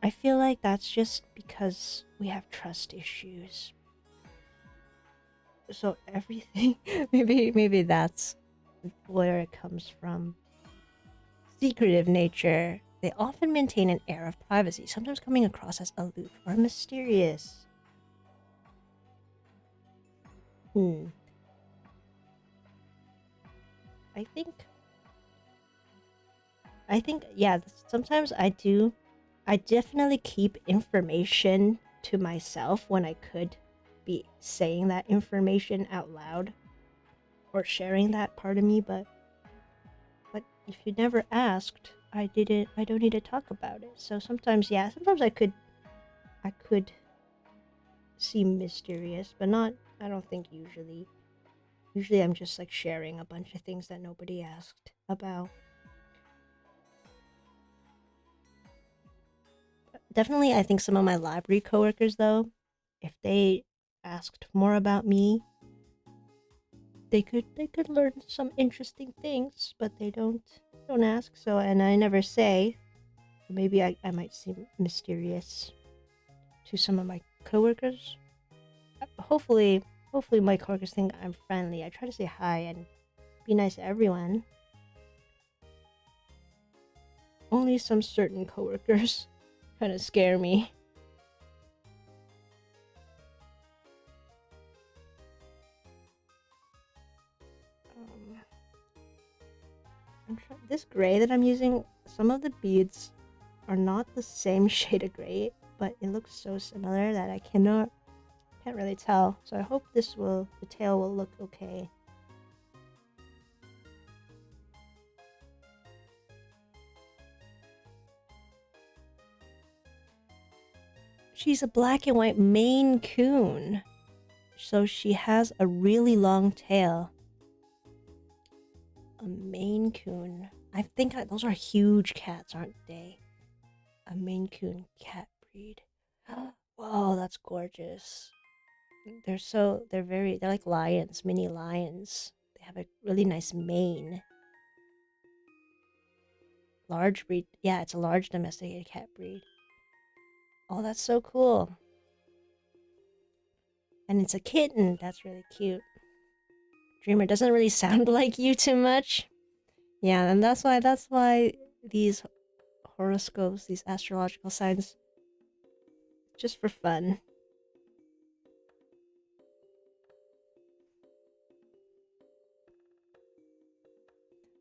I feel like that's just because we have trust issues. So everything, maybe that's where it comes from. Secretive nature. They often maintain an air of privacy, sometimes coming across as aloof or mysterious. I think, yeah, sometimes I definitely keep information to myself when I could be saying that information out loud or sharing that part of me, but if you never asked, I don't need to talk about it. So sometimes, yeah, sometimes I could seem mysterious, but not, I don't think usually. Usually I'm just like sharing a bunch of things that nobody asked about. Definitely, I think some of my library coworkers, though, if they asked more about me, they could learn some interesting things, but they don't ask. So, and I never say. Maybe I might seem mysterious to some of my coworkers. Hopefully my coworkers think I'm friendly. I try to say hi and be nice to everyone. Only some certain coworkers kind of scare me. This gray that I'm using, some of the beads are not the same shade of gray, but it looks so similar that I can't really tell. So I hope the tail will look okay. She's a black and white Maine Coon, so she has a really long tail. A Maine Coon. I think those are huge cats, aren't they? A Maine Coon cat breed. Whoa, that's gorgeous. They're like lions, mini lions. They have a really nice mane. Large breed. Yeah, it's a large domesticated cat breed. Oh, that's so cool. And it's a kitten. That's really cute. Dreamer doesn't really sound like you too much. Yeah, and that's why these horoscopes, these astrological signs, just for fun.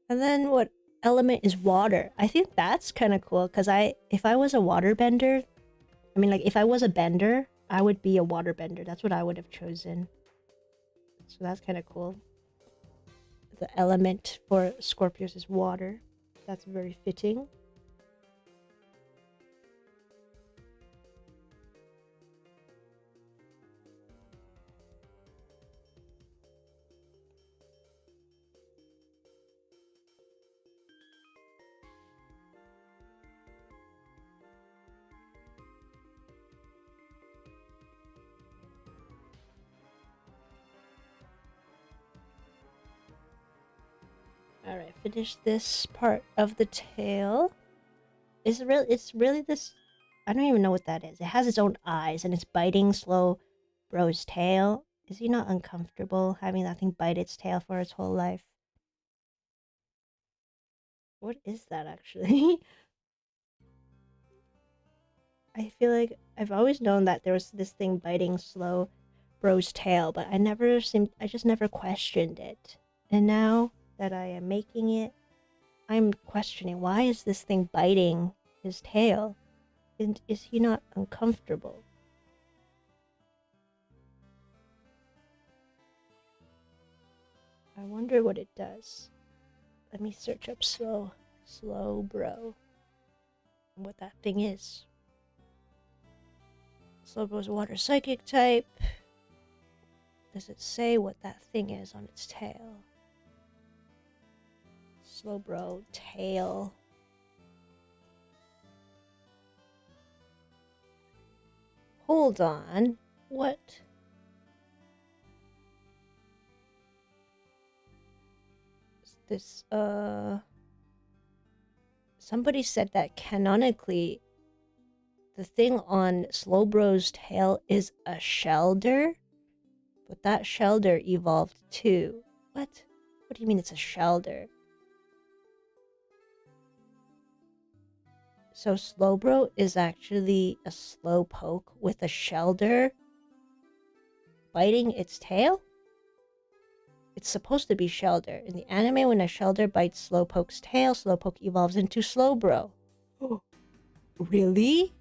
And then what element is water? I think that's kind of cool because if I was a water bender, I mean, like if I was a bender, I would be a water bender. That's what I would have chosen. So that's kind of cool. The element for Scorpios is water. That's very fitting. Alright, finish this part of the tail. It's really this... I don't even know what that is. It has its own eyes and it's biting Slowbro's tail. Is he not uncomfortable having that thing bite its tail for its whole life? What is that actually? I feel like I've always known that there was this thing biting Slowbro's tail, but I just never questioned it. And now that I am making it, I'm questioning, why is this thing biting his tail? And is he not uncomfortable? I wonder what it does. Let me search up Slowbro. And what that thing is. Slowbro's a water psychic type. Does it say what that thing is on its tail? Slowbro tail. Hold on. What? This, somebody said that canonically, the thing on Slowbro's tail is a shelter, but that shelter evolved too. What? What do you mean it's a shelter? So Slowbro is actually a Slowpoke with a shelter biting its tail? It's supposed to be Shelder. In the anime, when a Shelder bites Slowpoke's tail, Slowpoke evolves into Slowbro. Oh, really?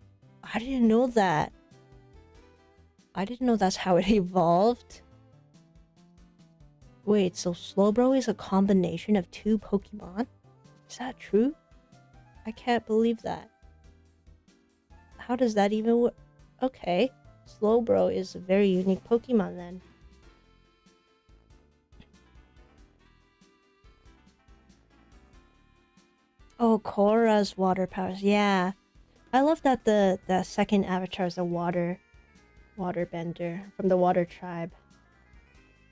I didn't know that. I didn't know that's how it evolved. Wait, so Slowbro is a combination of two Pokemon? Is that true? I can't believe that. How does that even work? Okay, Slowbro is a very unique Pokemon then. Oh, Korra's water powers. Yeah. I love that the second avatar is a water bender from the water tribe.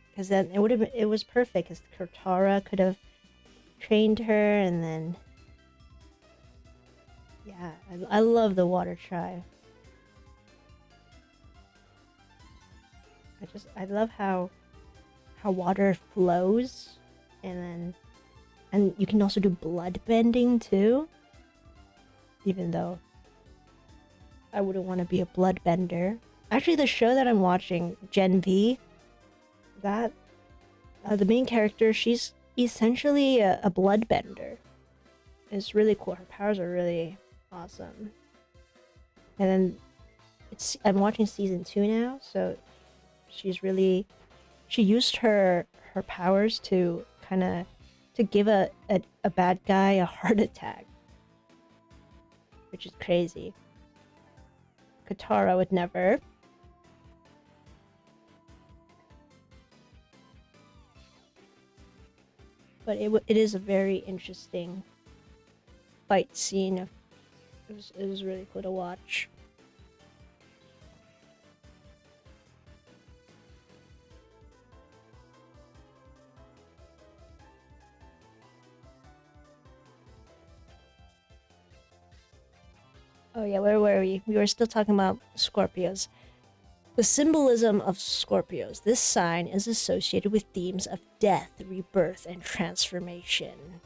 Because then it was perfect because Kortara could have trained her and then yeah, I love the water tribe. I love how water flows and you can also do blood bending too. Even though I wouldn't want to be a blood bender. Actually, the show that I'm watching, Gen V, that the main character, she's essentially a blood bender. It's really cool. Her powers are really awesome. And then I'm watching season 2 now, so she used her powers to kind of give a bad guy a heart attack, which is crazy. Katara would never. But it is a very interesting fight scene. It was really cool to watch. Oh yeah, where were we? We were still talking about Scorpios. The symbolism of Scorpios. This sign is associated with themes of death, rebirth, and transformation.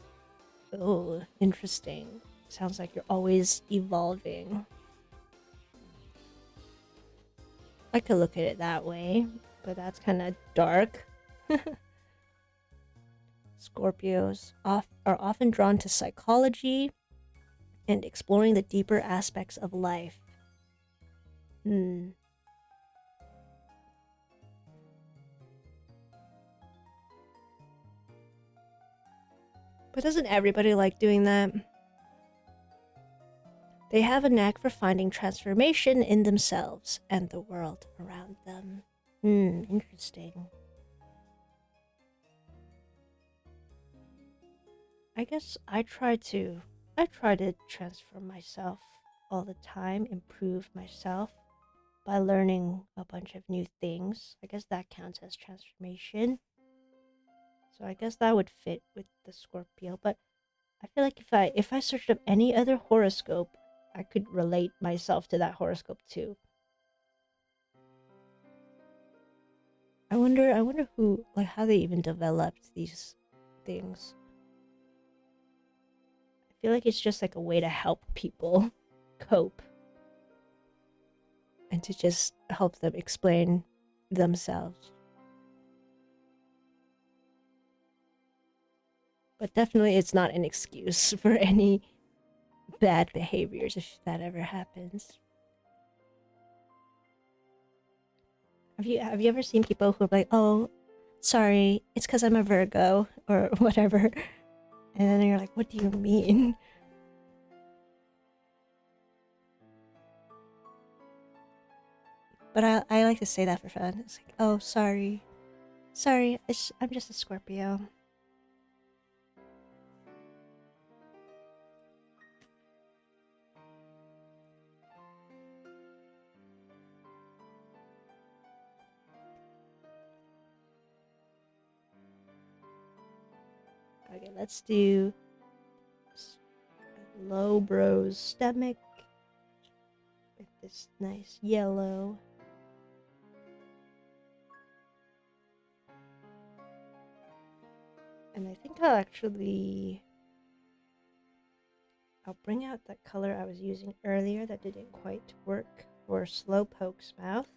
Oh, interesting. Sounds like you're always evolving. I could look at it that way, but that's kind of dark. Scorpios are often drawn to psychology and exploring the deeper aspects of life. But doesn't everybody like doing that? They have a knack for finding transformation in themselves and the world around them. Interesting. I guess I try to transform myself all the time, improve myself by learning a bunch of new things. I guess that counts as transformation. So I guess that would fit with the Scorpio, but I feel like if I searched up any other horoscope, I could relate myself to that horoscope too. I wonder who, like, how they even developed these things. I feel like it's just like a way to help people cope and to just help them explain themselves. But definitely it's not an excuse for any bad behaviors if that ever happens. Have you ever seen people who are like, "Oh, sorry, it's because I'm a Virgo," or whatever, and then you're like, "What do you mean?" But I like to say that for fun. It's like, "Oh, sorry, I'm just a Scorpio." Okay, let's do Slowbro's stomach with this nice yellow. And I think I'll bring out that color I was using earlier that didn't quite work for Slowpoke's mouth.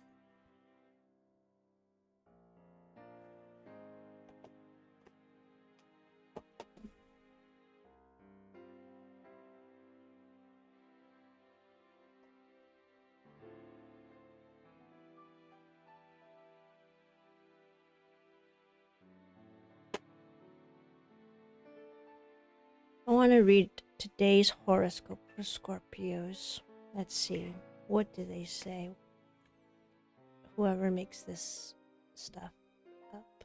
I want to read today's horoscope for Scorpios. Let's see. What do they say? Whoever makes this stuff up.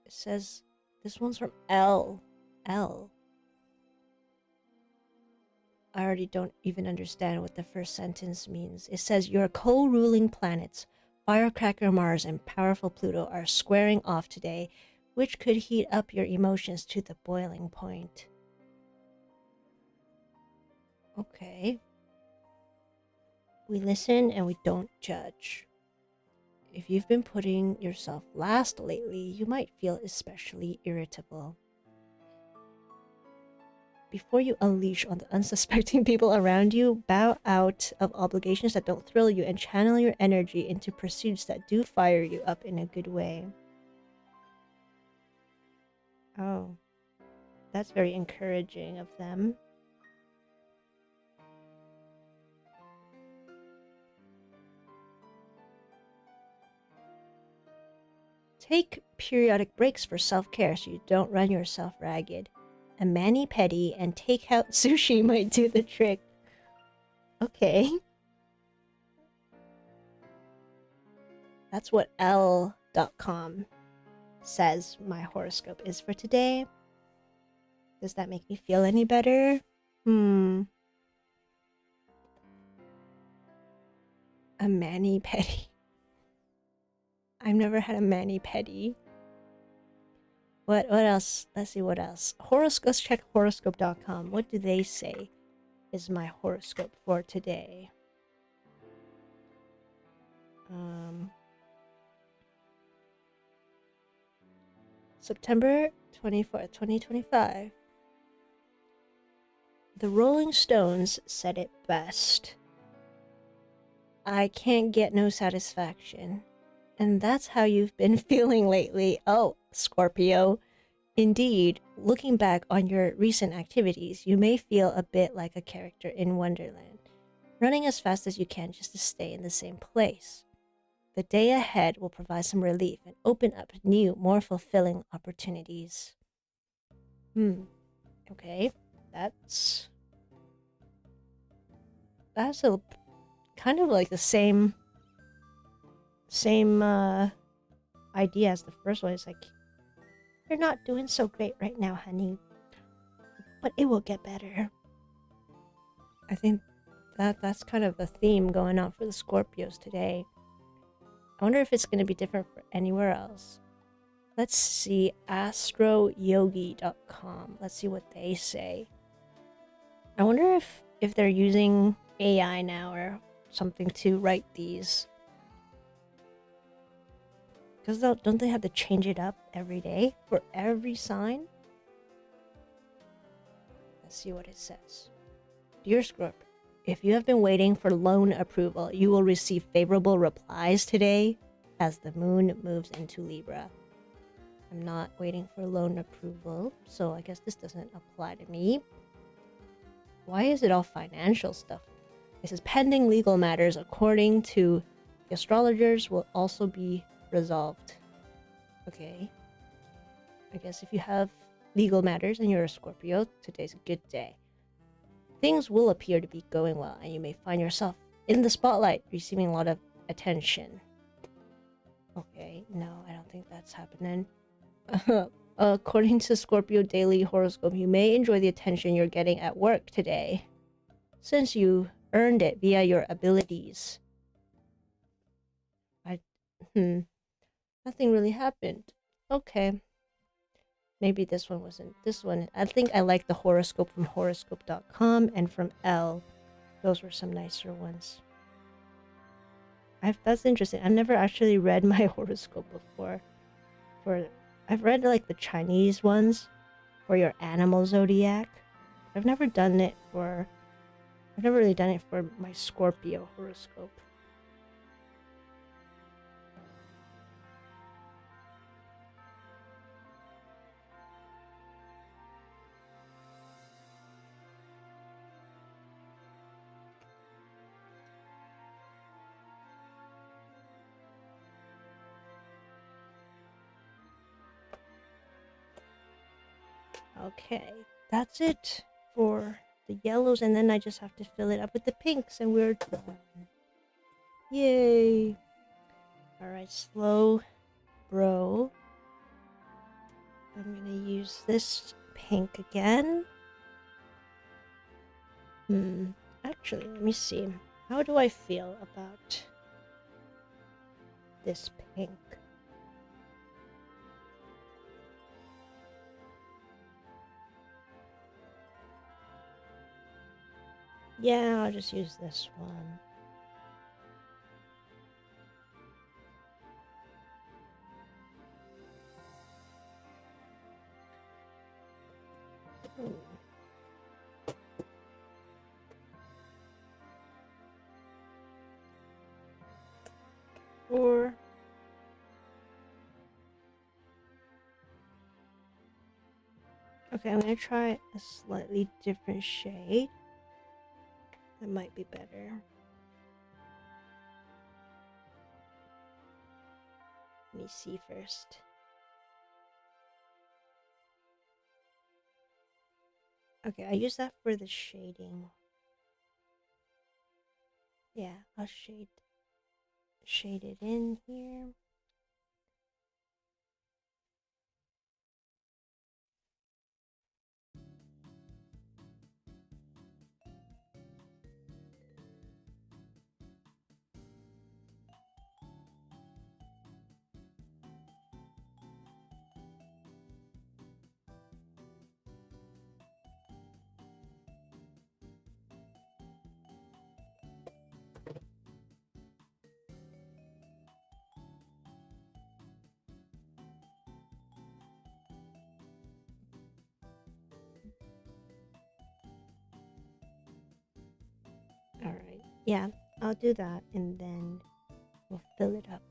It says, this one's from L. I already don't even understand what the first sentence means. It says, your co-ruling planets, Firecracker Mars and powerful Pluto, are squaring off today, which could heat up your emotions to the boiling point. Okay. We listen and we don't judge. If you've been putting yourself last lately, you might feel especially irritable. Before you unleash on the unsuspecting people around you, bow out of obligations that don't thrill you and channel your energy into pursuits that do fire you up in a good way. Oh, that's very encouraging of them. Take periodic breaks for self-care so you don't run yourself ragged. A mani-pedi and takeout sushi might do the trick. Okay. That's what L.com says my horoscope is for today. Does that make me feel any better? A mani-pedi. I've never had a mani-pedi. What else? Let's see what else. Let's check horoscope.com. What do they say is my horoscope for today? September 24th, 2025. The Rolling Stones said it best. I can't get no satisfaction. And that's how you've been feeling lately. Oh, Scorpio. Indeed, looking back on your recent activities, you may feel a bit like a character in Wonderland, running as fast as you can just to stay in the same place. The day ahead will provide some relief and open up new, more fulfilling opportunities. Okay, that's a kind of like the same idea as the first one. It's like, you're not doing so great right now, honey, but it will get better. I think that's kind of the theme going on for the Scorpios today. I wonder if it's going to be different for anywhere else. Let's see, astroyogi.com. Let's see what they say. I wonder if they're using AI now or something to write these. Because don't they have to change it up every day for every sign? Let's see what it says. Dear Scorpio, if you have been waiting for loan approval, you will receive favorable replies today as the moon moves into Libra. I'm not waiting for loan approval, so I guess this doesn't apply to me. Why is it all financial stuff? It says pending legal matters according to the astrologers will also be resolved. Okay. I guess if you have legal matters and you're a Scorpio, today's a good day. Things will appear to be going well, and you may find yourself in the spotlight, receiving a lot of attention. Okay, no, I don't think that's happening. According to Scorpio Daily Horoscope, you may enjoy the attention you're getting at work today, since you earned it via your abilities. Nothing really happened. Okay. Maybe this one wasn't. This one, I think I like the horoscope from horoscope.com and from Elle. Those were some nicer ones. That's interesting. I've never actually read my horoscope before. I've read like the Chinese ones for your animal zodiac. I've never done it for. I've never really done it for my Scorpio horoscope. Okay, that's it for the yellows, and then I just have to fill it up with the pinks, and we're done. Yay! Alright, Slowbro. I'm gonna use this pink again. Actually, let me see. How do I feel about this pink? Yeah, I'll just use this one. Or okay, I'm gonna try a slightly different shade. That might be better. Let me see first. Okay, I use that for the shading. Yeah, I'll shade it in here. Alright, yeah, I'll do that and then we'll fill it up.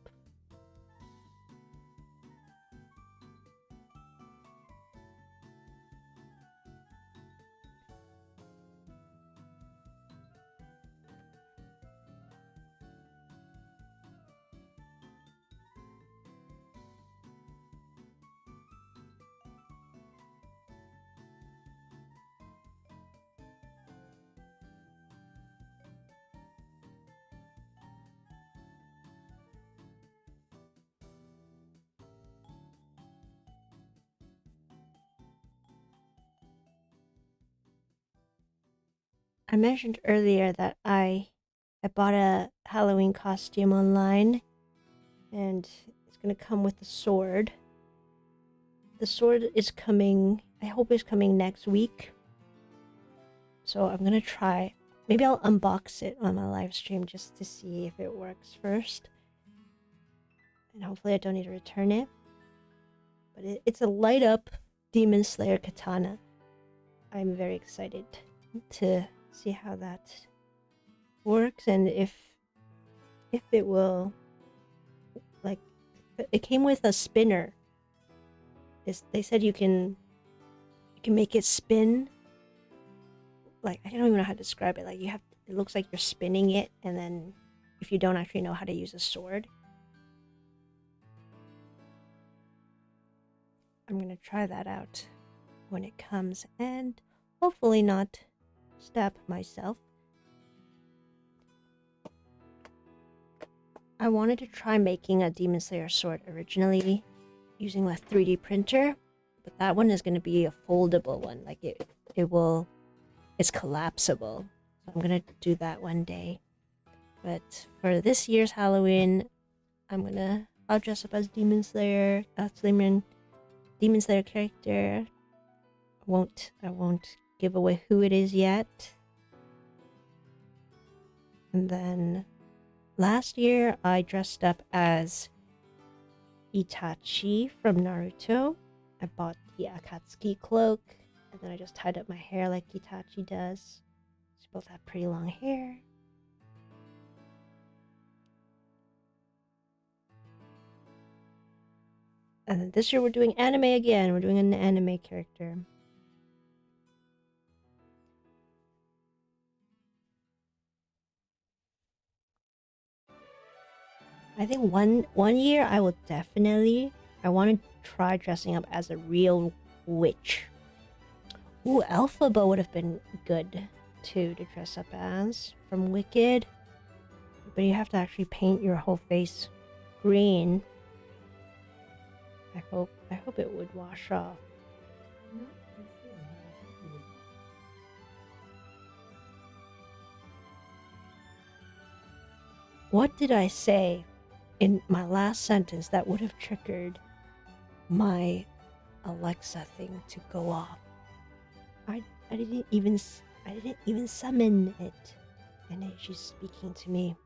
I mentioned earlier that I bought a Halloween costume online and it's gonna come with a sword. The sword is coming, I hope it's coming next week. So I'm gonna try. Maybe I'll unbox it on my live stream just to see if it works first. And hopefully I don't need to return it. But it's a light up Demon Slayer katana. I'm very excited to see how that works and if it will, like, it came with a spinner. They said you can make it spin. Like, I don't even know how to describe it. Like, it looks like you're spinning it, and then if you don't actually know how to use a sword. I'm gonna try that out when it comes and hopefully not stab myself. I wanted to try making a Demon Slayer sword originally using a 3D printer, but that one is going to be a foldable one. Like it's collapsible. So I'm going to do that one day. But for this year's Halloween, I'll dress up as Demon Slayer, Slimmerman, Demon Slayer character. I won't give away who it is yet. And then last year I dressed up as Itachi from Naruto. I bought the Akatsuki cloak, and then I just tied up my hair like Itachi does. She both have pretty long hair. And then this year we're doing anime again. We're doing an anime character. I think one year I will definitely... I want to try dressing up as a real witch. Ooh, Elphaba would have been good too to dress up as from Wicked. But you have to actually paint your whole face green. I hope it would wash off. What did I say in my last sentence that would have triggered my Alexa thing to go off? I didn't even summon it, and she's speaking to me.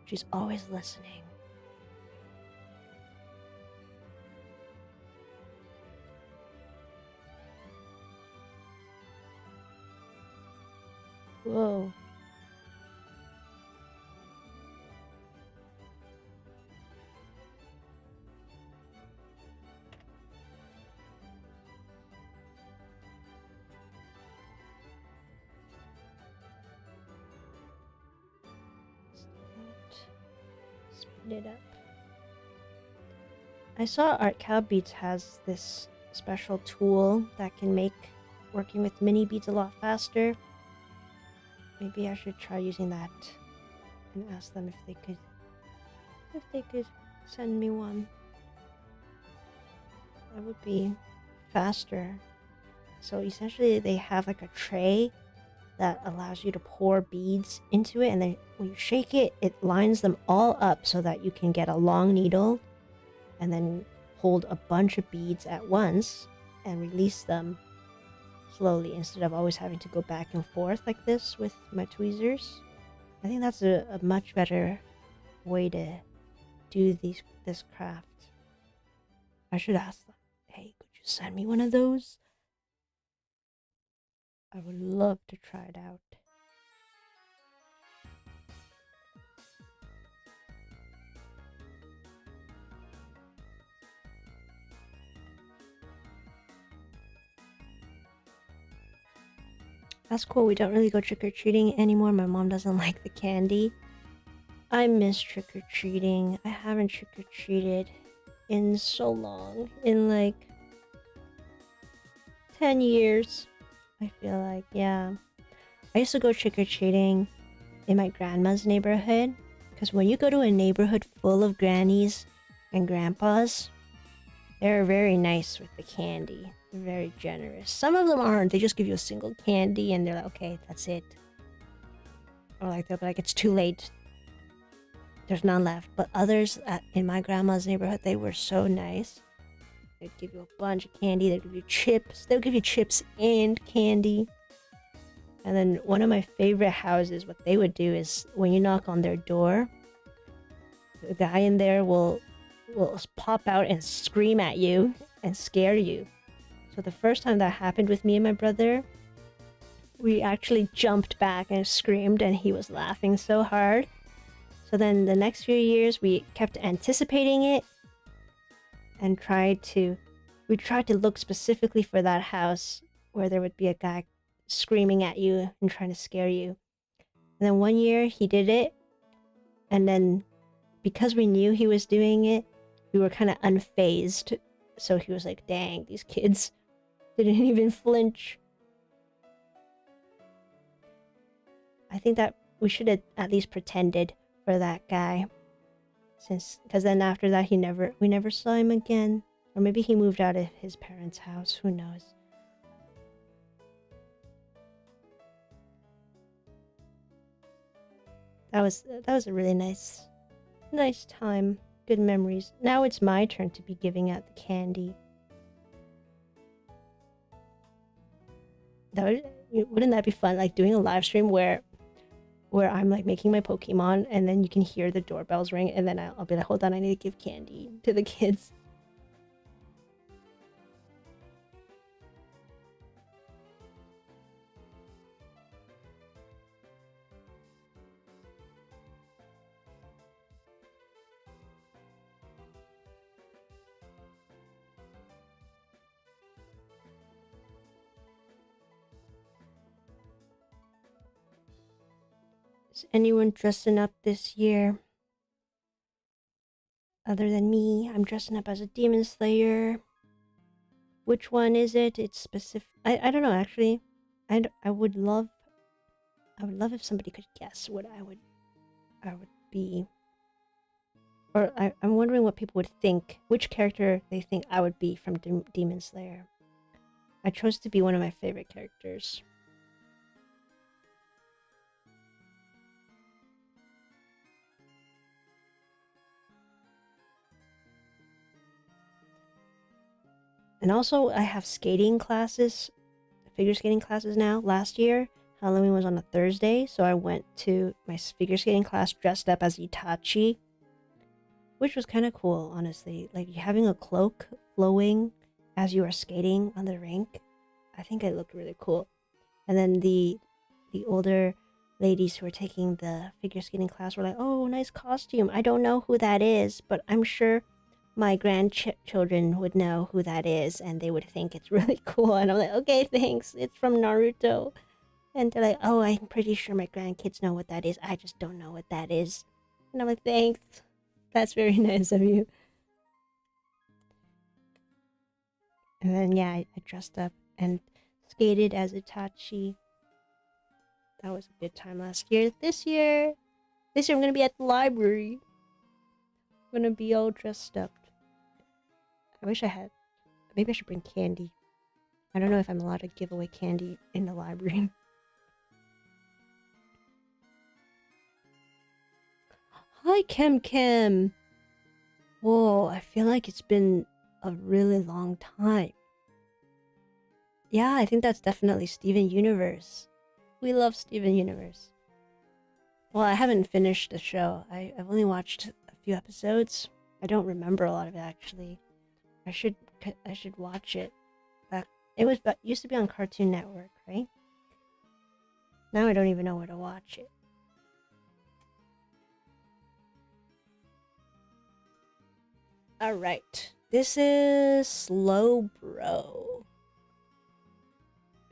She's always listening. Whoa. Speed it up. I saw artkal Beads has this special tool that can make working with mini beads a lot faster. Maybe I should try using that and ask them if they could send me one. That would be faster. So essentially they have like a tray that allows you to pour beads into it, and then when you shake it, it lines them all up so that you can get a long needle and then hold a bunch of beads at once and release them slowly instead of always having to go back and forth like this with my tweezers. I think that's a much better way to do this craft. I should ask them, hey, could you send me one of those? I would love to try it out. That's cool. We don't really go trick-or-treating anymore. My mom doesn't like the candy. I miss trick-or-treating. I haven't trick-or-treated in so long. In like 10 years. I feel like, yeah. I used to go trick-or-treating in my grandma's neighborhood. Because when you go to a neighborhood full of grannies and grandpas, they're very nice with the candy. They're very generous. Some of them aren't. They just give you a single candy and they're like, okay, that's it. Or like they'll be like, it's too late. There's none left. But others in my grandma's neighborhood, they were so nice. They'd give you a bunch of candy. They'd give you chips. They'll give you chips and candy. And then one of my favorite houses, what they would do is when you knock on their door, the guy in there will pop out and scream at you and scare you. So the first time that happened with me and my brother, we actually jumped back and screamed, and he was laughing so hard. So then the next few years we kept anticipating it and we tried to look specifically for that house where there would be a guy screaming at you and trying to scare you. And then one year he did it, and then because we knew he was doing it, we were kind of unfazed. So he was like, dang, these kids didn't even flinch. I think that we should have at least pretended for that guy. Because then after that we never saw him again. Or maybe he moved out of his parents' house, who knows. That was a really nice time. Good memories. Now it's my turn to be giving out the candy. Wouldn't that be fun? Like doing a live stream where I'm like making my Pokemon, and then you can hear the doorbells ring, and then I'll be like, hold on, I need to give candy to the kids. Is anyone dressing up this year? Other than me, I'm dressing up as a demon slayer. Which one is it? It's specific. I don't know actually. I would love if somebody could guess what I would be. Or I'm wondering what people would think, which character they think I would be from Demon Slayer. I chose to be one of my favorite characters. And also, I have skating classes, figure skating classes now. Last year, Halloween was on a Thursday, so I went to my figure skating class dressed up as Itachi, which was kind of cool, honestly. Like having a cloak flowing as you are skating on the rink. I think it looked really cool. And then the older ladies who were taking the figure skating class were like, "Oh, nice costume. I don't know who that is, but I'm sure my grandchildren would know who that is, and they would think it's really cool." And I'm like, "Okay, thanks. It's from Naruto." And they're like, "Oh, I'm pretty sure my grandkids know what that is. I just don't know what that is." And I'm like, "Thanks. That's very nice of you." And then, yeah, I dressed up and skated as Itachi. That was a good time last year. This year I'm gonna be at the library. I'm gonna be all dressed up. I wish I had. Maybe I should bring candy. I don't know if I'm allowed to give away candy in the library. Hi, Kem. Whoa, I feel like it's been a really long time. Yeah, I think that's definitely Steven Universe. We love Steven Universe. Well, I haven't finished the show. I've only watched a few episodes. I don't remember a lot of it actually. I should watch it. It used to be on Cartoon Network, right? Now I don't even know where to watch it. Alright. This is Slowbro.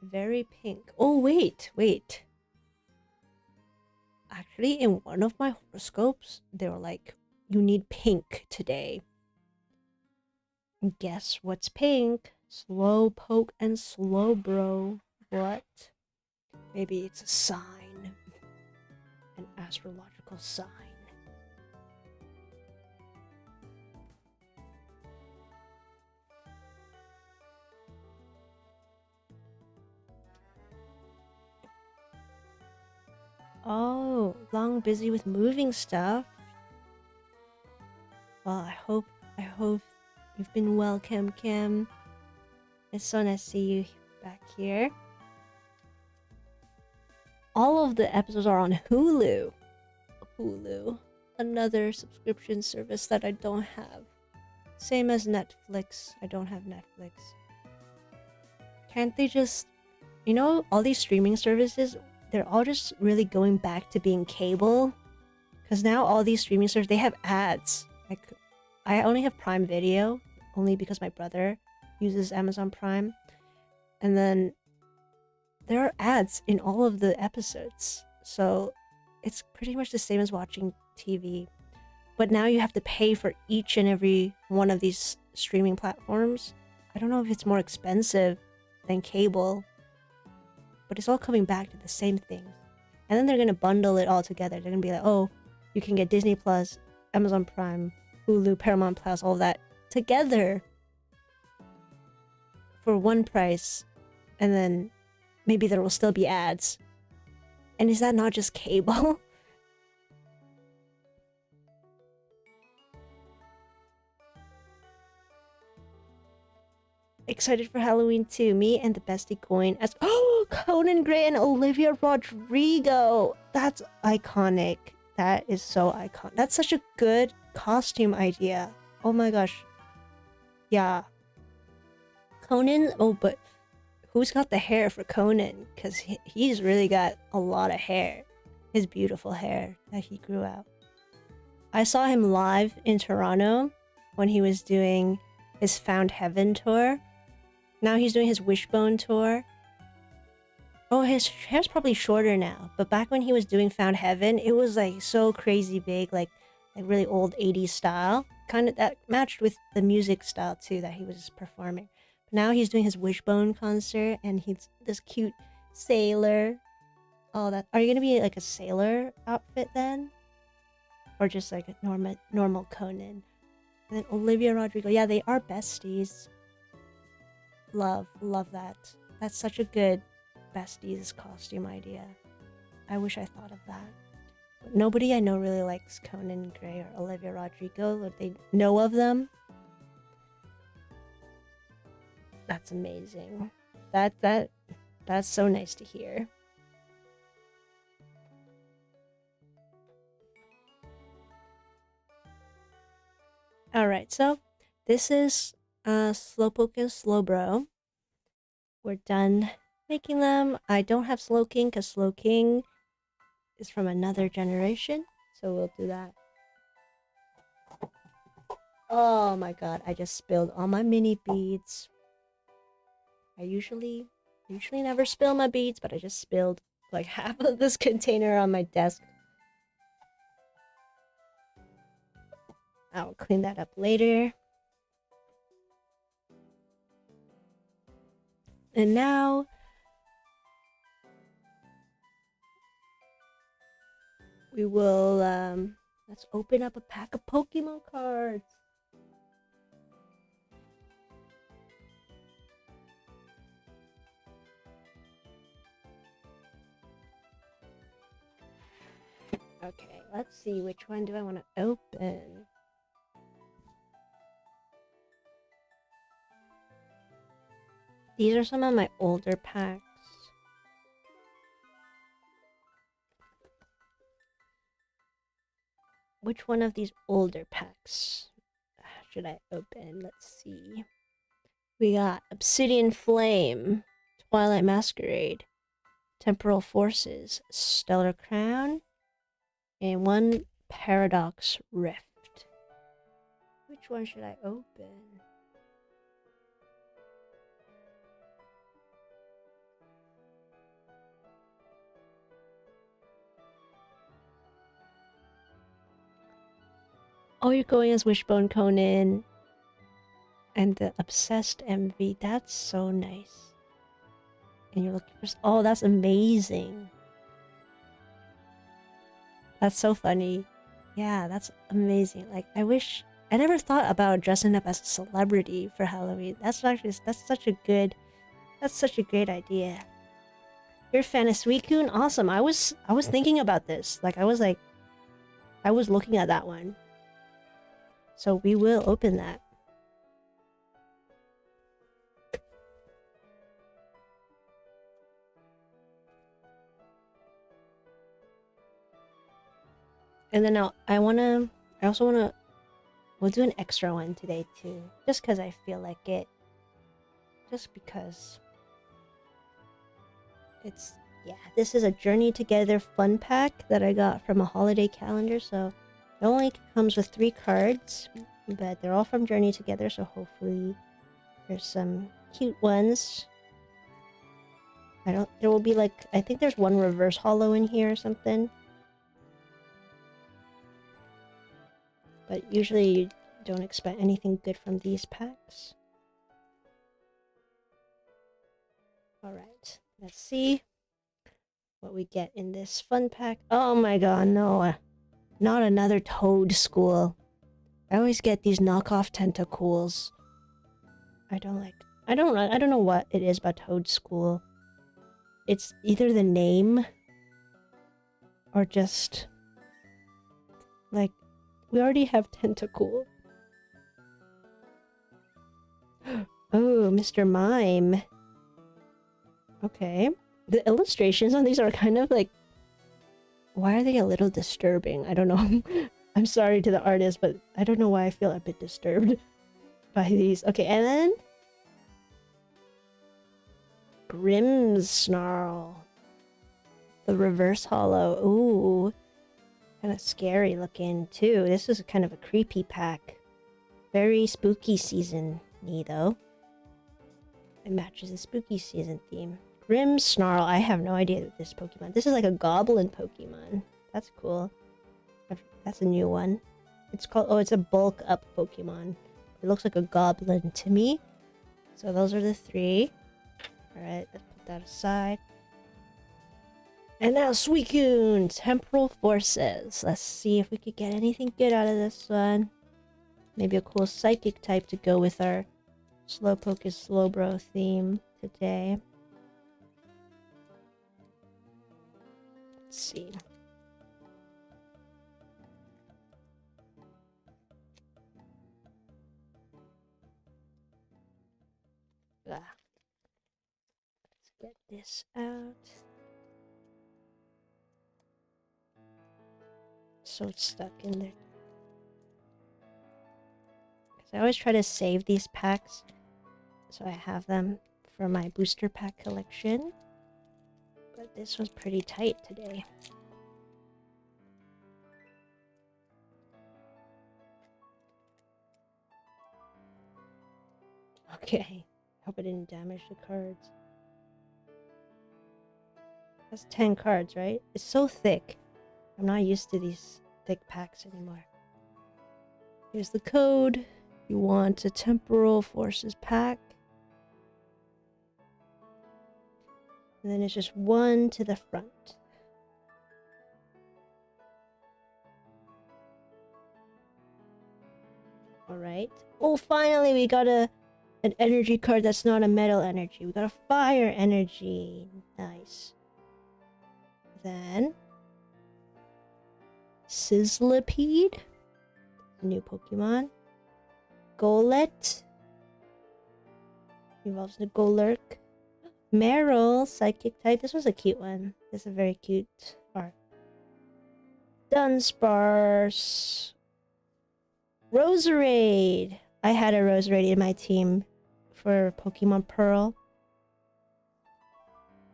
Very pink. Oh, wait. Actually, in one of my horoscopes, they were like, you need pink today. Guess what's pink? Slowpoke and Slowbro. What? Maybe it's a sign. An astrological sign. Oh, long busy with moving stuff. Well, I hope you've been well, Kem. It's so nice to see you back here. All of the episodes are on Hulu. Another subscription service that I don't have. Same as Netflix. I don't have Netflix. Can't they just... You know, all these streaming services, they're all just really going back to being cable. Because now all these streaming services, they have ads. Like, I only have Prime Video, only because my brother uses Amazon Prime. And then there are ads in all of the episodes. So it's pretty much the same as watching TV. But now you have to pay for each and every one of these streaming platforms. I don't know if it's more expensive than cable, but it's all coming back to the same thing. And then they're going to bundle it all together. They're going to be like, oh, you can get Disney Plus, Amazon Prime, Hulu, Paramount Plus, all that together for one price. And then maybe there will still be ads. And is that not just cable? Excited for Halloween too. Me and the bestie going as Conan Gray and Olivia Rodrigo. That's iconic. That is so iconic. That's such a good costume idea. Oh my gosh. Yeah. Conan. Oh, but who's got the hair for Conan? Because he's really got a lot of hair. His beautiful hair that he grew out. I saw him live in Toronto when he was doing his Found Heaven tour. Now he's doing his Wishbone tour. Oh, his hair's probably shorter now. But back when he was doing Found Heaven, it was like so crazy big, like really old 80s style. Kind of that matched with the music style too that he was performing. But now he's doing his Wishbone concert and he's this cute sailor. Oh, that are you gonna be like a sailor outfit then? Or just like a normal Conan? And then Olivia Rodrigo. Yeah, they are besties. Love that. That's such a good besties costume idea. I wish I thought of that. But nobody I know really likes Conan Gray or Olivia Rodrigo, or they know of them. That's amazing. That's so nice to hear. Alright, so this is Slowpoke and Slowbro. We're done making them. I don't have Slowking because Slowking is from another generation, so we'll do that. Oh my god, I just spilled all my mini beads. I usually never spill my beads, but I just spilled like half of this container on my desk. I'll clean that up later. And now we will let's open up a pack of Pokemon cards. Okay, let's see, which one do I want to open? These are some of my older packs. Which one of these older packs should I open? Let's see. We got Obsidian Flame, Twilight Masquerade, Temporal Forces, Stellar Crown, and one Paradox Rift. Which one should I open? Oh, you're going as Wishbone Conan and the Obsessed Envy. That's so nice. And you're looking for... Oh, that's amazing. That's so funny. Yeah, that's amazing. Like, I wish... I never thought about dressing up as a celebrity for Halloween. That's such a great idea. You're a fan of Suicune? Awesome. I was thinking about this. I was looking at that one. So we will open that. And then I also wanna, we'll do an extra one today too. Just because I feel like it. Just because. It's, yeah, this is a Journey Together fun pack that I got from a holiday calendar, so it only comes with 3 cards, but they're all from Journey Together, so hopefully there's some cute ones. There will be I think there's one reverse holo in here or something. But usually you don't expect anything good from these packs. Alright, let's see what we get in this fun pack. Oh my god, no. Not another Toad School. I always get these knockoff Tentacools. I don't know what it is about Toad School. It's either the name or just we already have Tentacool. Oh, Mr. Mime. Okay. The illustrations on these are kind of like... Why are they a little disturbing? I don't know. I'm sorry to the artist, but I don't know why I feel a bit disturbed by these. Okay, and then... Grimmsnarl. The reverse hollow. Ooh. Kind of scary looking, too. This is kind of a creepy pack. Very spooky season-y, though. It matches the spooky season theme. Grimmsnarl. I have no idea what this Pokemon. This is like a goblin Pokemon. That's cool. That's a new one. It's called... Oh, it's a bulk up Pokemon. It looks like a goblin to me. So those are the 3. Alright, let's put that aside. And now Suicune! Temporal Forces. Let's see if we could get anything good out of this one. Maybe a cool psychic type to go with our Slowpoke is Slowbro theme today. Let's see. Let's get this out. So it's stuck in there. I always try to save these packs so I have them for my booster pack collection. But this was pretty tight today. Okay. Hope I didn't damage the cards. That's 10 cards, right? It's so thick. I'm not used to these thick packs anymore. Here's the code. You want a Temporal Forces pack. And then it's just 1 to the front. Alright. Oh, finally we got an energy card that's not a metal energy. We got a fire energy. Nice. Then... Sizzlipede. New Pokemon. Golett. Evolves into Golurk. Meryl, Psychic type. This was a cute one. This is a very cute art. Dunsparce. Roserade. I had a Roserade in my team for Pokemon Pearl.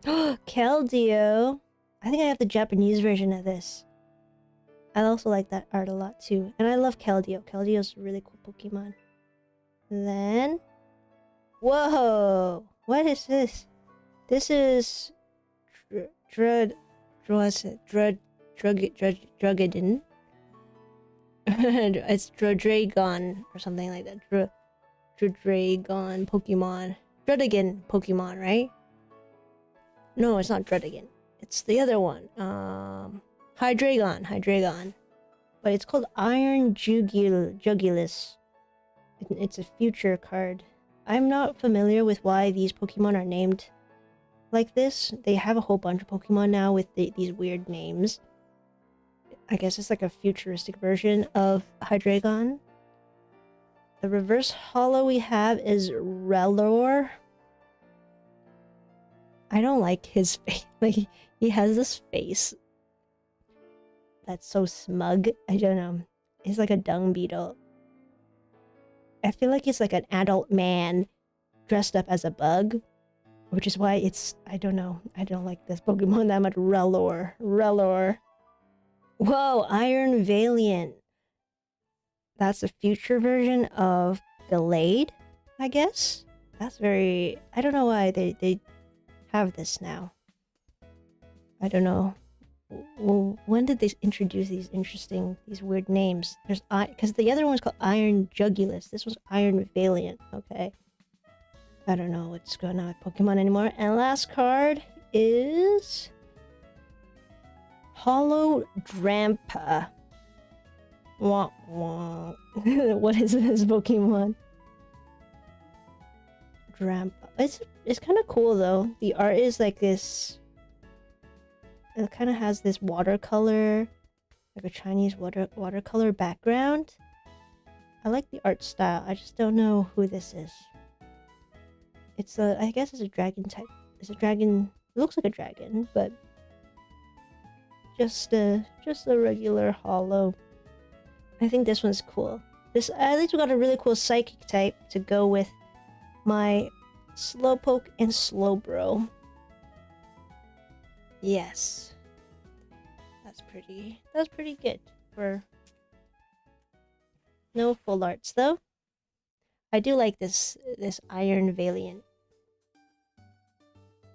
Keldeo. I think I have the Japanese version of this. I also like that art a lot too. And I love Keldeo. Keldeo's a really cool Pokemon. And then... Whoa! What is this? This is... Drugadin. It's Dragon or something like that. Dragon Pokemon. Drudigan Pokemon, right? No, it's not Drudigan. It's the other one. Hydreigon. But it's called Iron Jugulis. It's a future card. I'm not familiar with why these Pokemon are named like this. They have a whole bunch of Pokemon now with these weird names. I guess it's like a futuristic version of Hydreigon. The reverse holo we have is Rellor. I don't like his face. Like, he has this face that's so smug. I don't know. He's like a dung beetle. I feel like he's like an adult man dressed up as a bug. Which is why it's... I don't know. I don't like this Pokemon that much. Rellor. Whoa, Iron Valiant. That's a future version of Gallade, I guess? That's very... I don't know why they have this now. I don't know. Well, when did they introduce these weird names? There's... Because the other one was called Iron Jugulis. This was Iron Valiant, okay? I don't know what's going on with Pokemon anymore. And last card is... Holo Drampa. Wah, wah. What is this Pokemon? Drampa. It's kind of cool though. The art is like this. It kind of has this watercolor, like a Chinese watercolor background. I like the art style. I just don't know who this is. It's a, I guess it's a dragon type. It's a dragon. It looks like a dragon, but just a regular hollow. I think this one's cool. This, at least we got a really cool psychic type to go with my Slowpoke and Slowbro. Yes. That's pretty good for no full arts though. I do like this Iron Valiant.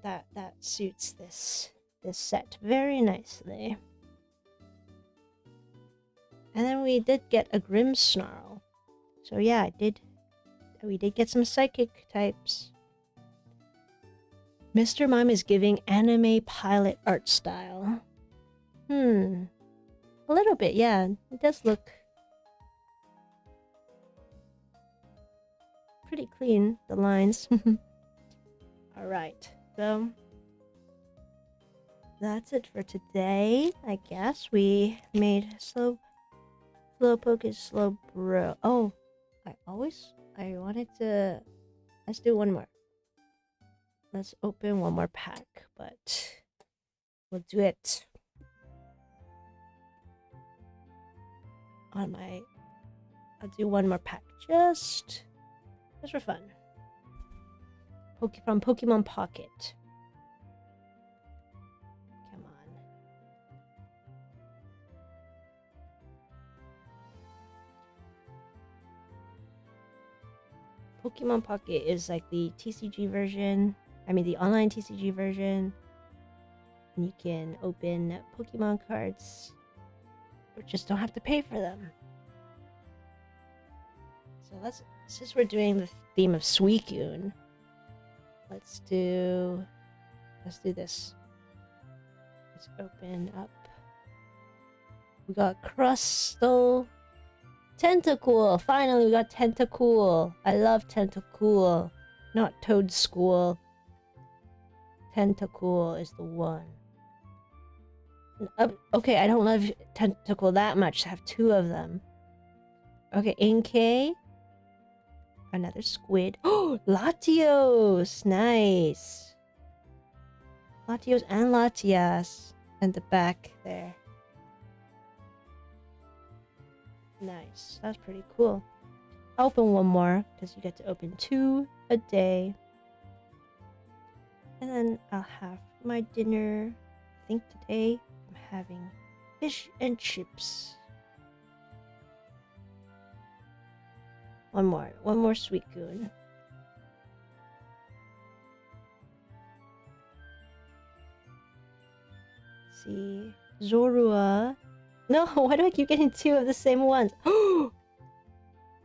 That suits this set very nicely. And then we did get a Grimmsnarl. So yeah, we did get some psychic types. Mr. Mime is giving anime pilot art style. A little bit, yeah. It does look pretty clean, the lines. Alright, so that's it for today. I guess we made Slowpoke is Slowbro. Oh, I wanted to... Let's do one more. Let's open one more pack, but we'll do it on my... I'll do one more pack just for fun. From Pokemon Pocket. Come on. Pokemon Pocket is like the TCG version. I mean the online TCG version. And you can open Pokemon cards, but just don't have to pay for them. So since we're doing the theme of Suicune, let's do this. Let's open up. We got Crustal Tentacool. Finally, we got Tentacool. I love Tentacool, not Toadschool. Tentacool is the one. Okay, I don't love Tentacool that much to have two of them. Okay, Inkay. Another squid. Oh, Latios! Nice. Latios and Latias. And the back there. Nice. That's pretty cool. I'll open one more, because you get to open 2 a day. And then I'll have my dinner. I think today I'm having fish and chips. One more Suicune. See, Zorua. No, why do I keep getting 2 of the same ones?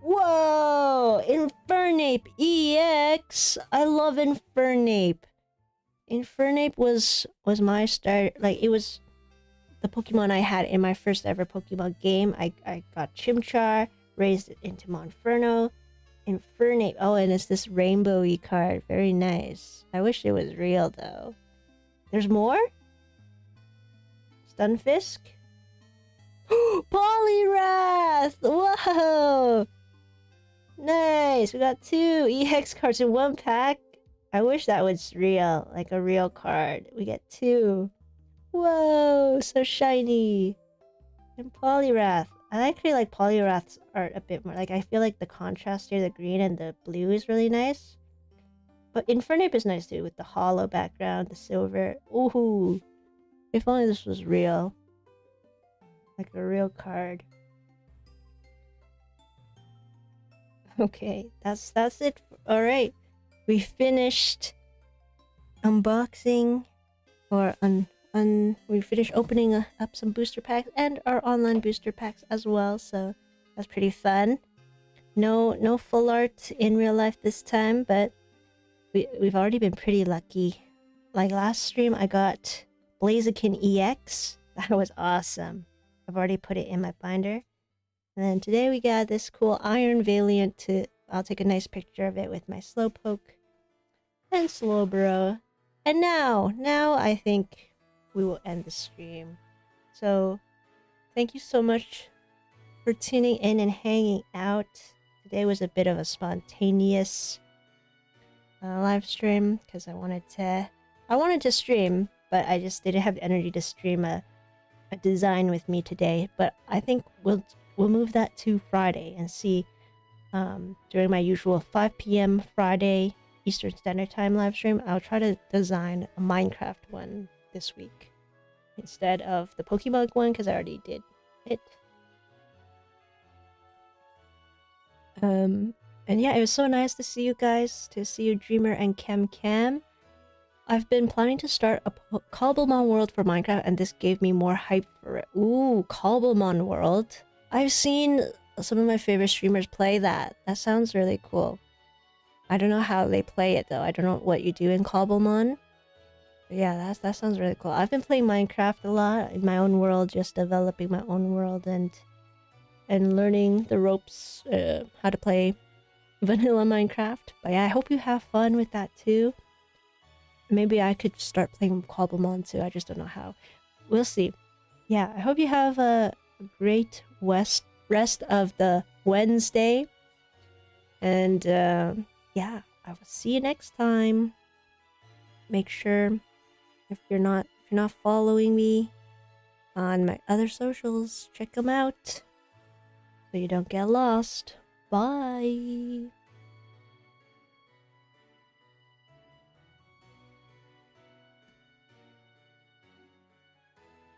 Whoa! Infernape EX! I love Infernape. Infernape was my start. Like, it was the Pokemon I had in my first ever Pokemon game. I got Chimchar, raised it into Monferno. Infernape. Oh, and it's this rainbow-y card. Very nice. I wish it was real, though. There's more? Stunfisk? Poliwrath! Whoa! Nice! We got 2 EX cards in one pack. I wish that was real. Like a real card. We get 2. Whoa! So shiny! And Poliwrath. I actually like Poliwrath's art a bit more. Like, I feel like the contrast here, the green and the blue, is really nice. But Infernape is nice too, with the hollow background, the silver. Ooh! If only this was real. Like a real card. Okay, that's it. Alright. We finished unboxing, or we finished opening up some booster packs and our online booster packs as well, so that's pretty fun. No full art in real life this time, but we've already been pretty lucky. Like last stream, I got Blaziken EX. That was awesome. I've already put it in my binder. And then today we got this cool Iron Valiant. I'll take a nice picture of it with my Slowpoke and Slowbro. And now I think we will end the stream. So thank you so much for tuning in and hanging out. Today was a bit of a spontaneous live stream because I wanted to stream, but I just didn't have the energy to stream a design with me today. But I think we'll move that to Friday and see during my usual 5 p.m. Friday Eastern Standard Time live stream. I'll try to design a Minecraft one this week instead of the Pokemon one because I already did it. And yeah, it was so nice to see you guys, to see you, Dreamer and Cam. I've been planning to start a Cobblemon world for Minecraft, and this gave me more hype for it. Ooh, Cobblemon world. I've seen some of my favorite streamers play that. That sounds really cool. I don't know how they play it though. I don't know what you do in Cobblemon. But yeah, that sounds really cool. I've been playing Minecraft a lot in my own world, just developing my own world and learning the ropes, how to play vanilla Minecraft. But yeah, I hope you have fun with that too. Maybe I could start playing Cobblemon too. I just don't know how. We'll see. Yeah, I hope you have a great rest of the Wednesday. And yeah, I will see you next time. Make sure if you're not following me on my other socials, check them out so you don't get lost. Bye.